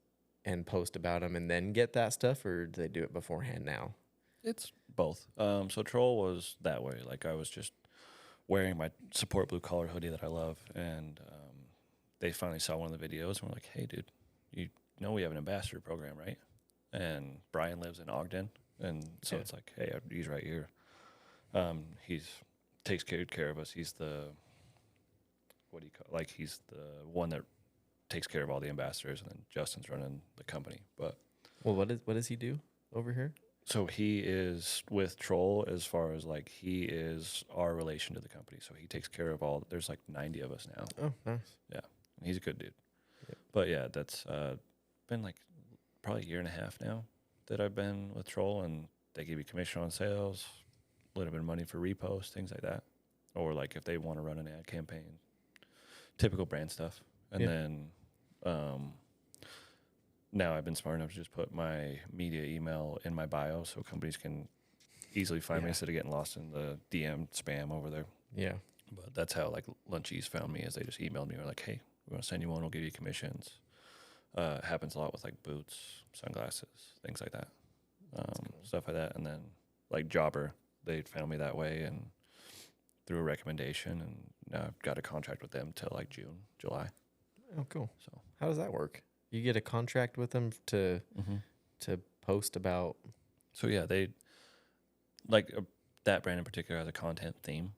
and post about them and then get that stuff, or do they do it beforehand now? It's both. So Troll was that way. Like, I was just wearing my Support Blue Collar hoodie that I love, and they finally saw one of the videos and were like, "Hey, dude, you know we have an ambassador program, right?" And Brian lives in Ogden, and so it's like, "Hey, he's right here. He's takes good care of us. He's the he's the one that takes care of all the ambassadors, and then Justin's running the company." But Well, what does he do over here? so he is with Troll as far as like he is our relation to the company. So he takes care of all. There's like 90 of us now. Oh, nice. He's a good dude. Yep. But yeah, that's been like probably a year and a half now that I've been with Troll, and they give you commission on sales, a little bit of money for reposts, things like that, or like if they want to run an ad campaign, typical brand stuff. And then now I've been smart enough to just put my media email in my bio so companies can easily find me instead of getting lost in the DM spam over there. Yeah. But that's how like Lunchies found me, is they just emailed me, or like, "Hey, we want to send you one, we'll give you commissions." Happens a lot with like boots, sunglasses, things like that, stuff like that. And then like Jobber, they found me that way and through a recommendation, and now I've got a contract with them till like June, July. Oh, cool. So How does that work? You get a contract with them to post about. So yeah, they like that brand in particular has a content theme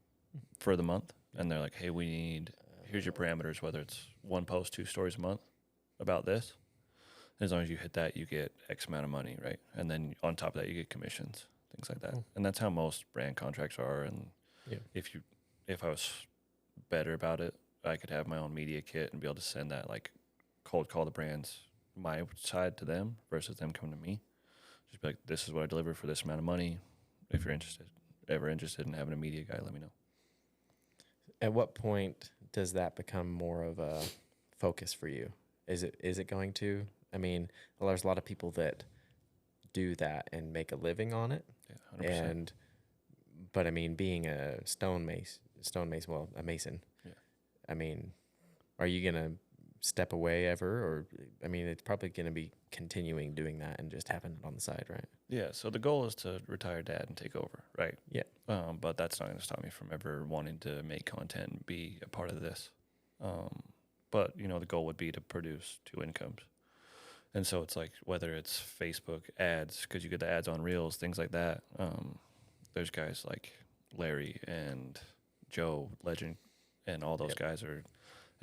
for the month, and they're like, "Hey, we need here's your parameters, whether it's one post, 2 stories a month about this. As long as you hit that, you get X amount of money, right? And then on top of that, you get commissions, things like that. Cool. And that's how most brand contracts are. And if I was better about it, I could have my own media kit and be able to send that, like, cold call the brands my side to them versus them coming to me. Just be like, this is what I deliver for this amount of money. If you're ever interested in having a media guy, let me know. At what point does that become more of a focus for you? Is it going to? I mean, well, there's a lot of people that do that and make a living on it. Yeah, 100%. But I mean, being a well, a mason. Yeah. I mean, are you gonna step away ever, or I mean, it's probably gonna be continuing doing that and just having it on the side, right? Yeah, so the goal is to retire dad and take over, right? Yeah. But that's not going to stop me from ever wanting to make content and be a part of this. But, you know, the goal would be to produce 2 incomes. And so it's like, whether it's Facebook ads, because you get the ads on Reels, things like that. There's guys like Larry and Joe, Legend, and all those guys are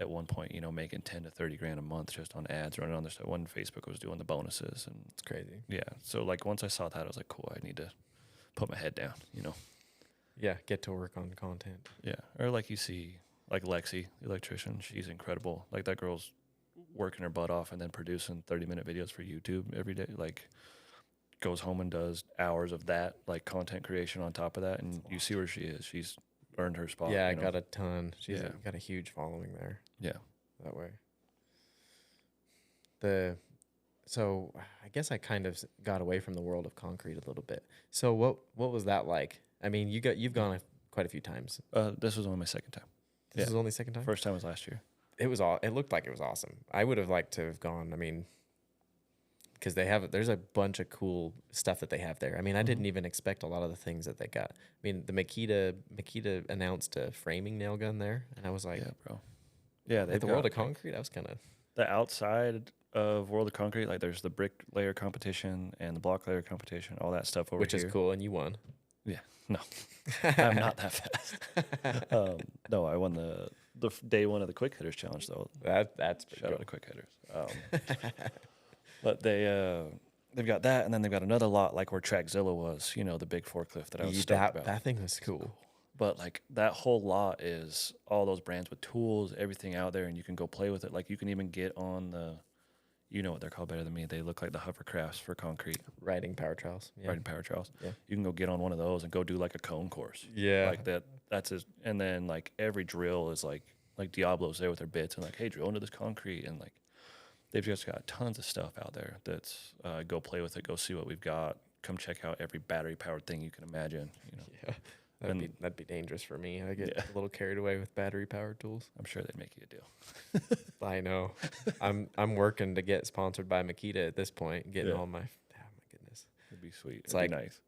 at one point, you know, making 10 to 30 grand a month just on ads running on their stuff when Facebook was doing the bonuses. And It's crazy. yeah. So like once I saw that, I was like, cool, I need to put my head down, you know? Yeah, get to work on content. Yeah. Or like you see, like Lexi, the electrician, she's incredible. Like that girl's working her butt off and then producing 30-minute videos for YouTube every day. Like goes home and does hours of that, like content creation on top of that. And you see where she is. She's earned her spot. Yeah, I you know? got a ton. She's Yeah. got a huge following there. Yeah. That way. So I guess I kind of got away from the world of concrete a little bit. So what was that like? I mean, you've gone quite a few times. This was only my second time. This is only second time? First time was last year. It looked like it was awesome. I would have liked to have gone. I mean, because there's a bunch of cool stuff that they have there. I mean, I didn't even expect a lot of the things that they got. I mean, the Makita announced a framing nail gun there, and I was like, Yeah, bro. Yeah, at the World of Concrete, I was kind of the outside of World of Concrete, like there's the brick layer competition and the block layer competition, all that stuff over which here. is cool, and you won. Yeah, no, I'm not that fast. No, I won the day one of the quick hitters challenge though. That's pretty Shout out cool. to quick hitters. But they've got that, and then they've got another lot like where Trackzilla was, you know, the big forklift that I was stoked about. That thing was cool. But like that whole lot is all those brands with tools, everything out there, and you can go play with it. Like you can even get on the, you know what they're called better than me. They look like the hovercrafts for concrete. Riding power trowels. Yeah. Riding power trowels. Yeah. You can go get on one of those and go do like a cone course. Yeah. Like that. That's his. And then like every drill is like Diablo's there with their bits and like, hey, drill into this concrete, and like they've just got tons of stuff out there. That's go play with it. Go see what we've got. Come check out every battery powered thing you can imagine. You know. Yeah. That'd be dangerous for me. I get Yeah. a little carried away with battery powered tools. I'm sure they'd make you a deal. I know. I'm working to get sponsored by Makita at this point. Getting all my my goodness. It'd be sweet. It's It'd like be nice.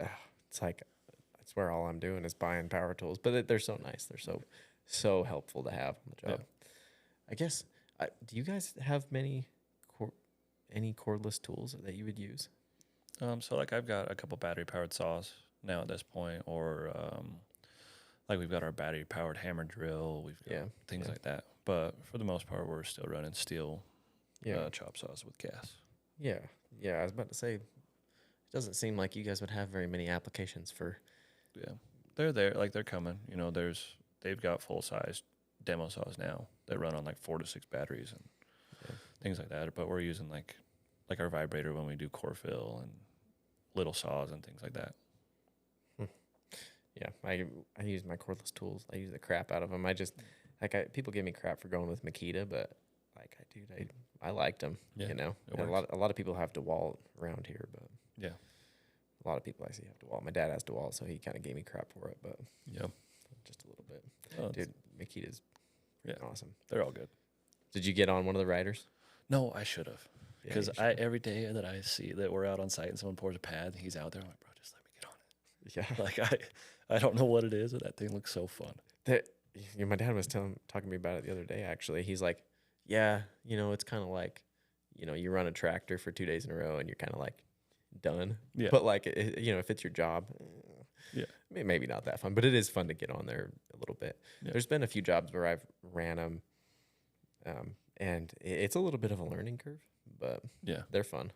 It's like I swear all I'm doing is buying power tools, but they're so nice. They're so helpful to have on the job. Yeah. I guess. Do you guys have any cordless tools that you would use? So like I've got a couple battery powered saws now at this point, or like we've got our battery powered hammer drill. We've got things like that. But for the most part, we're still running steel chop saws with gas. Yeah. Yeah. I was about to say, it doesn't seem like you guys would have very many applications for. Yeah, they're there. Like they're coming. You know, they've got full size demo saws now that run on like 4 to 6 batteries and things like that. But we're using like our vibrator when we do core fill and little saws and things like that. Yeah, I use my cordless tools. I use the crap out of them. People give me crap for going with Makita, but like I liked them. Yeah, you know, and a lot of people have DeWalt around here, but yeah, a lot of people I see have DeWalt. My dad has DeWalt, so he kind of gave me crap for it, but just a little bit. Oh, dude, Makita's awesome. They're all good. Did you get on one of the riders? No, I should have. Because Yeah, every day that I see that we're out on site and someone pours a pad, he's out there. I'm like, bro, just let me get on it. Yeah. Like I don't know what it is, but that thing looks so fun. My dad was talking to me about it the other day. Actually, he's like, "Yeah, you know, it's kind of like, you know, you run a tractor for 2 days in a row, and you're kind of like done. Yeah. But like, you know, if it's your job, maybe not that fun. But it is fun to get on there a little bit. Yeah. There's been a few jobs where I've ran them, and it's a little bit of a learning curve, but they're fun.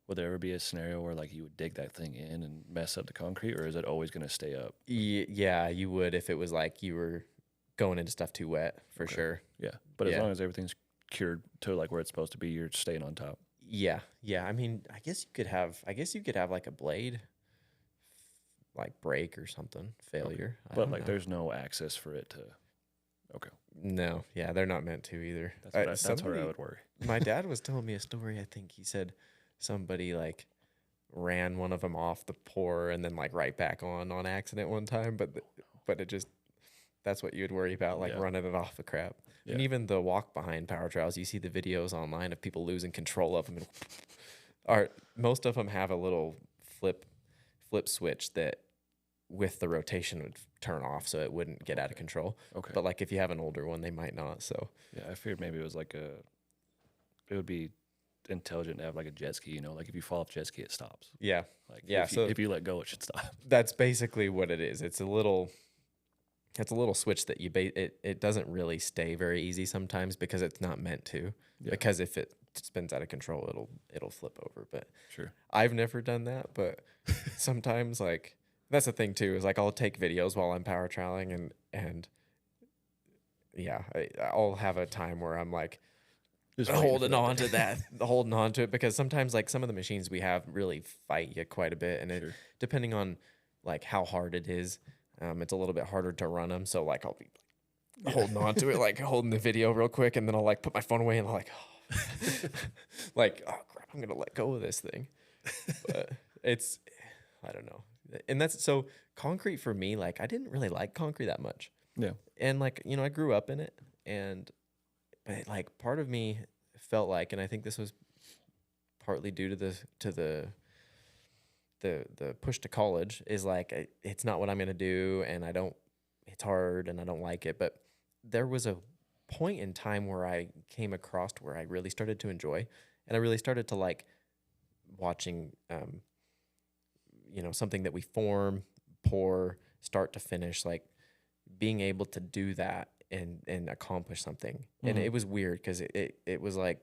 Would there ever be a scenario where like you would dig that thing in and mess up the concrete, or is it always going to stay up? Yeah, you would if it was like you were going into stuff too wet, for sure. Yeah, but as long as everything's cured to like where it's supposed to be, you're staying on top. Yeah, yeah. I mean, I guess you could have like a blade, like break or something, Okay. failure. I But don't like know. there's no access for it to. Okay. No, yeah, they're not meant to either. That's where I would worry. My dad was telling me a story. I think he said somebody like ran one of them off the pour and then like right back on accident one time, but it just that's what you'd worry about, like Yeah. running it off the crap. And Yeah. even the walk behind power trials, you see the videos online of people losing control of them. And are most of them have a little flip switch that with the rotation would turn off so it wouldn't get out of control. Okay. But like if you have an older one, they might not. So Yeah, I figured maybe it was like it would be intelligent to have like a jet ski, like if you fall off jet ski, it stops. yeah, Like yeah. if you let go, it should stop. That's basically what it is. It's a little switch that it doesn't really stay very easy sometimes because it's not meant to. Yeah. Because if it spins out of control, it'll flip over. But Sure. I've never done that. But sometimes like that's the thing too is like I'll take videos while I'm power trialing and yeah, I'll have a time where I'm like Just waiting for holding that on day. to that, holding on to it because sometimes like some of the machines we have really fight you quite a bit, and it Sure. depending on like how hard it is, it's a little bit harder to run them. So like I'll be holding on to it, like holding the video real quick, and then I'll like put my phone away and I'm like, oh. Like oh crap, I'm gonna let go of this thing. But it's I don't know, and that's so concrete for me. Like I didn't really like concrete that much, Yeah. and like I grew up in it, and but like part of me felt like, and I think this was partly due to the push to college is like it's not what I'm gonna do, and I don't. It's hard, and I don't like it. But there was a point in time where I came across where I really started to enjoy, and I really started to like watching, something that we form, pour, start to finish, like being able to do that and accomplish something. And Mhm. it was weird because it was like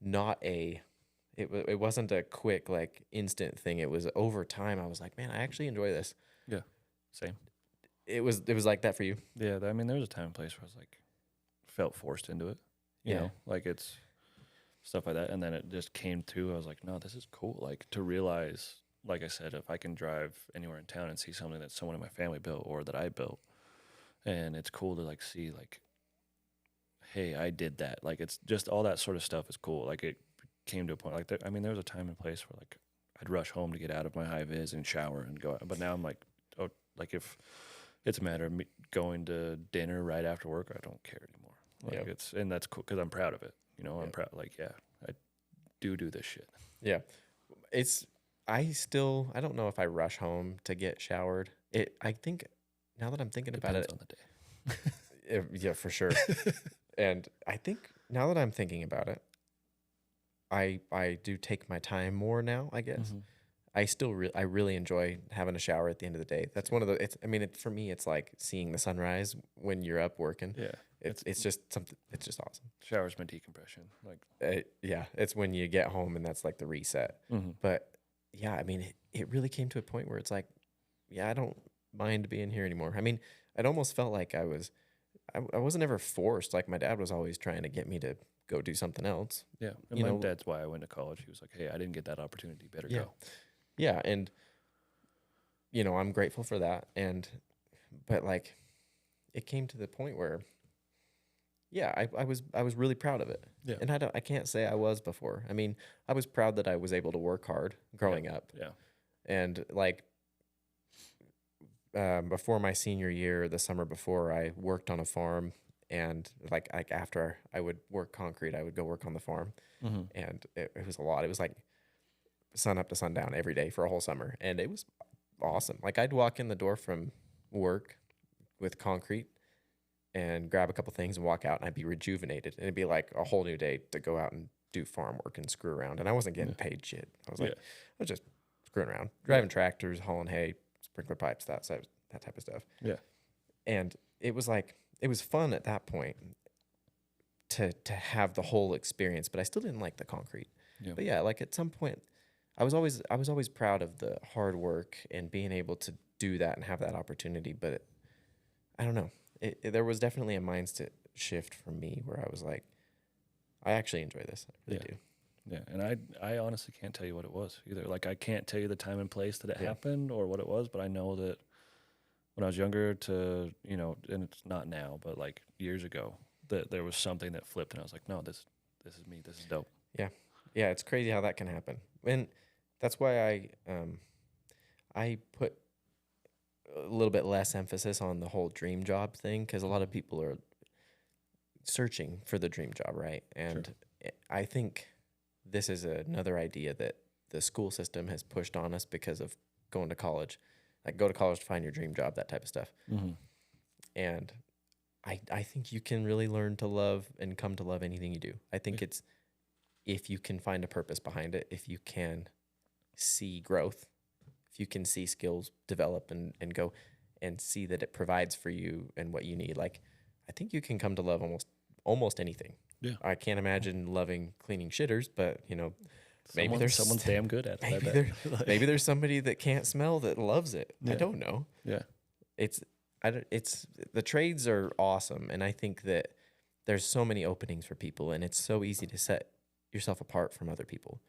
not it wasn't a quick like instant thing. It was over time. I was like, man, I actually enjoy this. Yeah. Same. It was like that for you. Yeah. I mean, there was a time and place where I was like, felt forced into it. You Yeah. know, like it's stuff like that. And then it just came through. I was like, no, this is cool. Like to realize, like I said, if I can drive anywhere in town and see something that someone in my family built or that I built, and it's cool to like see like, hey, I did that. Like it's just all that sort of stuff is cool. Like it came to a point like there, I mean, there was a time and place where like I'd rush home to get out of my high vis and shower and go out. But now I'm like, oh, like if it's a matter of me going to dinner right after work, I don't care anymore. Like Yeah. and that's cool because I'm proud of it. I'm Yeah. proud. Like, yeah, I do this shit. Yeah. I don't know if I rush home to get showered. I think now that I'm thinking about Depends it, on the day. yeah, for sure. And I think now that I'm thinking about it, I do take my time more now, I guess. Mhm. I really enjoy having a shower at the end of the day. That's one of the for me it's like seeing the sunrise when you're up working. Yeah, It's just something, it's just awesome. showers my decompression. Like, Yeah, it's when you get home and that's like the reset. But yeah, I mean it really came to a point where it's like, yeah, I don't mind being here anymore. I mean, it almost felt like I wasn't ever forced. Like my dad was always trying to get me to go do something else. yeah, and my dad's why I went to college. He was like, hey, I didn't get that opportunity. Better Yeah. go. Yeah, and I'm grateful for that. But like, it came to the point where, yeah, I was really proud of it. Yeah. And I can't say I was before. I mean, I was proud that I was able to work hard growing up. Yeah. And like, before my senior year, the summer before, I worked on a farm, and like after I would work concrete, I would go work on the farm, and it was a lot. It was like sun up to sundown every day for a whole summer, and it was awesome. Like I'd walk in the door from work with concrete and grab a couple things and walk out, and I'd be rejuvenated, and it'd be like a whole new day to go out and do farm work and screw around. And I wasn't getting paid shit. I was like, I was just screwing around, driving tractors, hauling hay, sprinkler pipes, that type of stuff. Yeah. And it was fun at that point to have the whole experience, but I still didn't like the concrete. Yeah. But yeah, like at some point, I was always proud of the hard work and being able to do that and have that opportunity. But I don't know. There was definitely a mindset shift for me where I was like, I actually enjoy this. I really do. Yeah, and I honestly can't tell you what it was either. Like I can't tell you the time and place that it Yeah. happened or what it was, but I know that when I was younger to, and it's not now, but like years ago, that there was something that flipped and I was like, no, this is me. This is dope. Yeah. Yeah, it's crazy how that can happen. And that's why I put a little bit less emphasis on the whole dream job thing, because a lot of people are searching for the dream job, right? And I think this is another idea that the school system has pushed on us because of going to college. Like, go to college to find your dream job, that type of stuff. Mm-hmm. And I think you can really learn to love and come to love anything you do. I think it's, if you can find a purpose behind it, if you can see growth, if you can see skills develop and go and see that it provides for you and what you need, like, I think you can come to love almost anything. Yeah. I can't imagine loving cleaning shitters, but maybe there's someone's damn good at maybe that. maybe there's somebody that can't smell that loves it. Yeah. I don't know. Yeah. It's the trades are awesome, and I think that there's so many openings for people, and it's so easy to set yourself apart from other people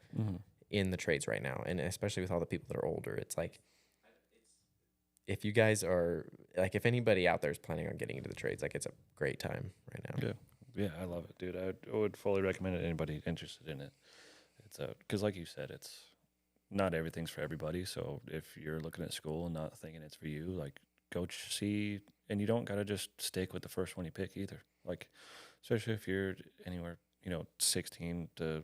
in the trades right now, and especially with all the people that are older. It's like, if you guys are like, if anybody out there is planning on getting into the trades, like, it's a great time right now. Yeah, I love it, dude. I would fully recommend it to anybody interested in it. It's because, like you said, it's not everything's for everybody. So if you're looking at school and not thinking it's for you, like, go see, and you don't gotta just stick with the first one you pick either. Like, especially if you're anywhere, 16 to,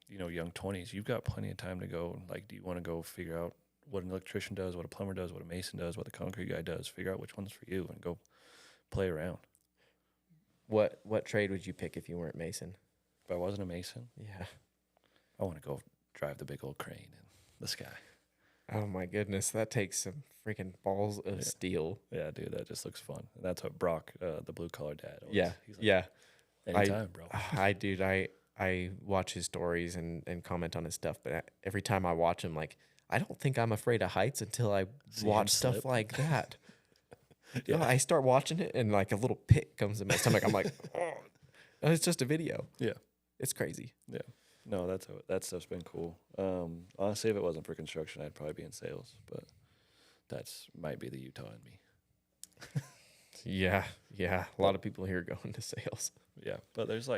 young 20s, you've got plenty of time to go. Like, do you want to go figure out what an electrician does, what a plumber does, what a mason does, what the concrete guy does? Figure out which one's for you and go play around. What trade would you pick if you weren't Mason? If I wasn't a mason, Yeah. I want to go drive the big old crane in the sky. Oh my goodness, that takes some freaking balls of steel. Yeah, dude, that just looks fun. And that's what Brock, the blue collar dad, always, Yeah, he's like, yeah. anytime, bro. I watch his stories and comment on his stuff, but every time I watch him, like, I don't think I'm afraid of heights until I watch stuff slip. like that. Yeah. I start watching it and like a little pit comes in my stomach. I'm like, oh, it's just a video. Yeah. It's crazy. Yeah. No, that stuff's been cool. Honestly, if it wasn't for construction, I'd probably be in sales, but that's might be the Utah in me. Yeah. A lot of people here go into sales. Yeah, but there's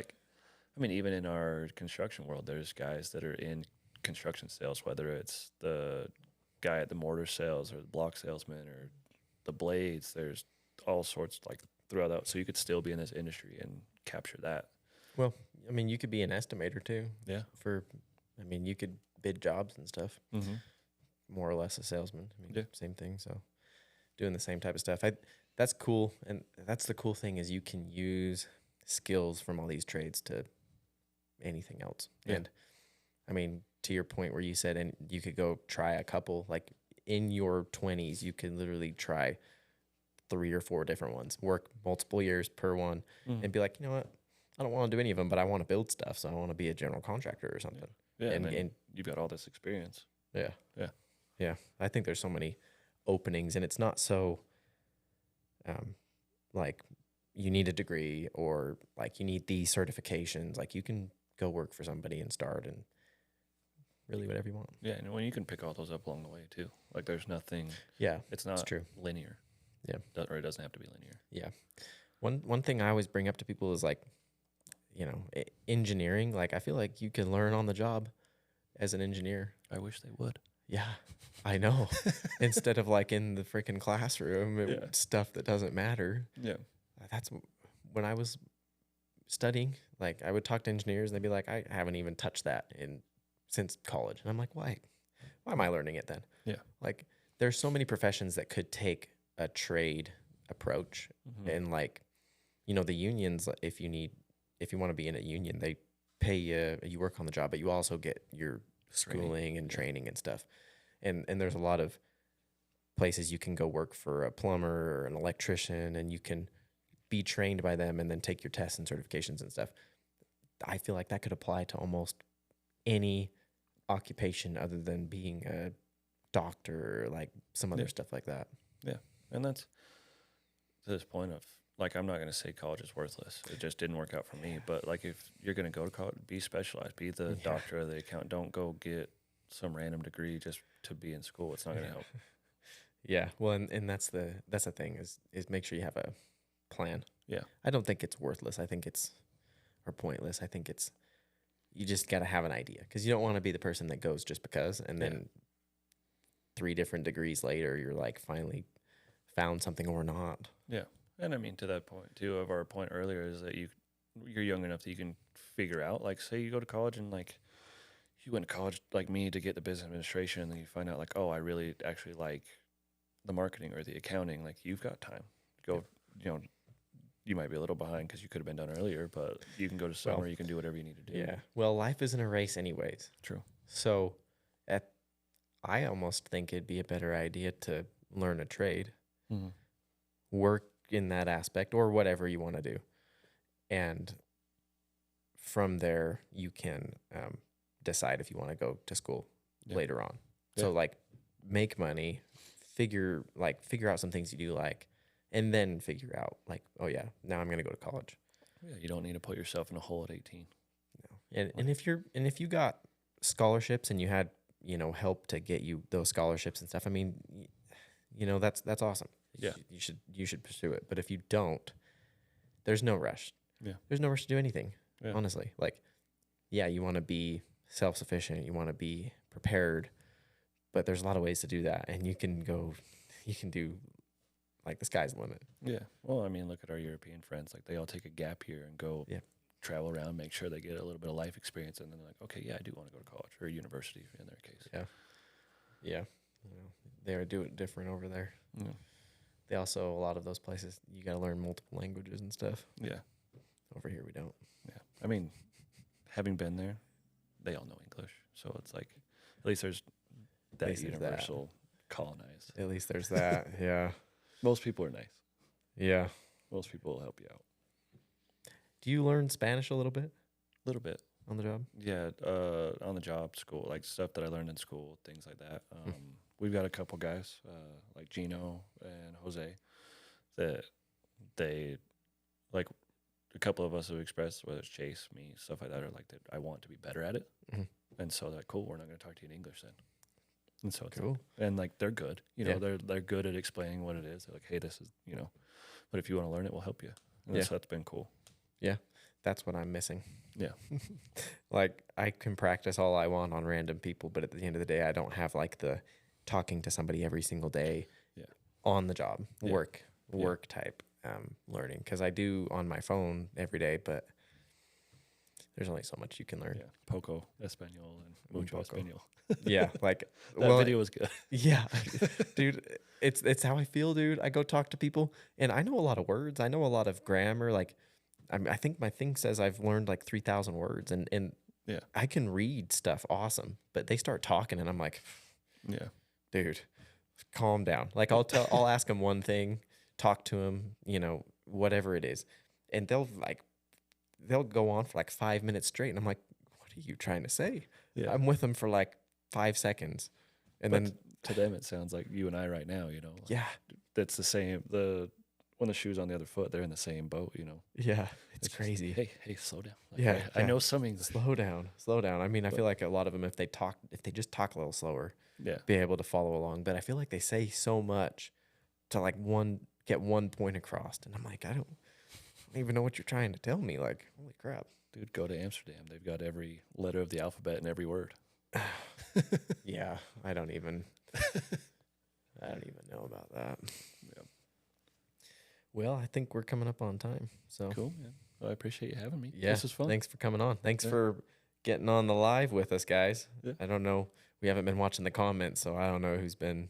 even in our construction world, there's guys that are in construction sales, whether it's the guy at the mortar sales or the block salesman or the blades. There's all sorts like throughout that. So you could still be in this industry and capture that. Well, I mean, you could be an estimator too. Yeah. You could bid jobs and stuff. Mm-hmm. More or less a salesman. Yeah. Same thing. So doing the same type of stuff. That's cool. And that's the cool thing, is you can use skills from all these trades to anything else. Yeah. And I mean, to your point where you said, and you could go try a couple, like in your 20s, you can literally try 3 or 4 different ones, work multiple years per one, and be like, you know what? I don't want to do any of them, but I want to build stuff. So I want to be a general contractor or something. Yeah. And you've got all this experience. Yeah. Yeah. Yeah. I think there's so many openings, and it's not so like you need a degree or like you need these certifications. Like, you can go work for somebody and start and really whatever you want. Yeah. And when you can pick all those up along the way too. Like, there's nothing. Yeah. It's not true. linear. Yeah. Or it doesn't have to be linear. Yeah. One thing I always bring up to people is like, engineering. Like, I feel like you can learn on the job as an engineer. I wish they would. Yeah, I know. Instead of like in the freaking classroom, stuff that doesn't matter. Yeah. That's when I was studying. Like, I would talk to engineers and they'd be like, I haven't even touched that since college. And I'm like, why am I learning it then? Yeah. Like, there's so many professions that could take a trade approach. And like, the unions, if you want to be in a union, they pay you work on the job, but you also get your schooling and training and stuff. And there's a lot of places you can go work for a plumber or an electrician, and you can be trained by them and then take your tests and certifications and stuff. I feel like that could apply to almost any occupation other than being a doctor or like some other stuff like that. Yeah. And that's to this point of like, I'm not going to say college is worthless. It just didn't work out for me. But like, if you're going to go to college, be specialized, be the doctor or the accountant. Don't go get some random degree just to be in school. It's not going to help. Yeah. Well, and that's the thing is make sure you have a plan. Yeah. I don't think it's worthless. I think it's or pointless. I think it's you just got to have an idea because you don't want to be the person that goes just because and then 3 different degrees later you're like finally found something or not. Yeah. And I mean, to that point too, of our point earlier is that you're young enough that you can figure out, like, say you go to college and like you went to college like me to get the business administration and then you find out like, oh, I really actually like the marketing or the accounting. Like, you've got time. Go, you might be a little behind because you could have been done earlier, but you can go to summer, you can do whatever you need to do. Yeah. Well, life isn't a race anyways. True. So I almost think it'd be a better idea to learn a trade, work in that aspect or whatever you want to do. And from there, you can decide if you want to go to school later on. So like make money, figure out some things you do like, and then figure out like, oh yeah, now I'm going to go to college. Yeah, you don't need to put yourself in a hole at 18. No. And if you got scholarships and you had, help to get you those scholarships and stuff, I mean, that's awesome. Yeah. You should pursue it. But if you don't, there's no rush. Yeah. There's no rush to do anything. Yeah. Honestly. Like, yeah, you want to be self-sufficient, you want to be prepared, but there's a lot of ways to do that. And you can do like the sky's the limit. Yeah. Well, I mean, look at our European friends. Like, they all take a gap year and go travel around, make sure they get a little bit of life experience, and then they're like, okay, yeah, I do want to go to college or university in their case. Yeah. Yeah. They do it different over there. Yeah. They also, a lot of those places, you got to learn multiple languages and stuff. Yeah. Over here, we don't. Yeah. I mean, having been there, they all know English. So it's like, at least there's that universal colonized. At least there's that. Yeah. Most people are nice. Yeah. Most people will help you out. Do you learn Spanish a little bit? A little bit. On the job? Yeah. On the job, school, like stuff that I learned in school, things like that. We've got a couple guys, like Gino and Jose, that they, like, a couple of us have expressed, whether it's Chase, me, stuff like that, are like that I want to be better at it. And so they're like, cool, we're not going to talk to you in English then. And so it's cool. And like, they're good, they're good at explaining what it is. They're like, hey, this is, but if you want to learn it, we'll help you. And so that's been cool. Yeah. That's what I'm missing. Yeah. Like, I can practice all I want on random people, but at the end of the day, I don't have like the talking to somebody every single day on the job, work type learning. Because I do on my phone every day, but there's only so much you can learn. Yeah. Poco Espanol and Mucho Espanol. Yeah, like that video was good. Yeah, dude, it's how I feel, dude. I go talk to people, and I know a lot of words. I know a lot of grammar. Like, I think my thing says I've learned like 3,000 words, and I can read stuff awesome. But they start talking, and I'm like, dude, calm down. Like, I'll ask them one thing, talk to them, whatever it is, and they'll go on for like 5 minutes straight, and I'm like, what are you trying to say? Yeah. I'm with them for like 5 seconds, and then to them it sounds like you and I right now. Like, yeah, that's the same. When the shoe's on the other foot, they're in the same boat. Yeah, it's crazy. Just, hey, slow down. Like, yeah, I know some English. Slow down. I mean, I feel like a lot of them, if they just talk a little slower, be able to follow along. But I feel like they say so much to like get one point across, and I'm like, I don't even know what you're trying to tell me. Like, holy crap. Dude, go to Amsterdam. They've got every letter of the alphabet in every word. Yeah, I don't even know about that. Yeah. Well, I think we're coming up on time. So cool, man. Well, I appreciate you having me. Yeah, this was fun. Thanks for coming on. Thanks for getting on the live with us, guys. Yeah. I don't know. We haven't been watching the comments, so I don't know who's been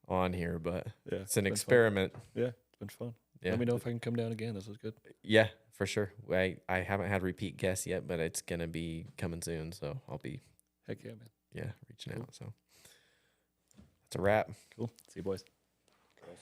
on here, but it's an experiment. Fun. Yeah, it's been fun. Yeah. Let me know if I can come down again. This was good. Yeah, for sure. I haven't had repeat guests yet, but it's going to be coming soon, so I'll be... Heck yeah, man. Yeah, reaching out. So that's a wrap. Cool. See you, boys. Girls.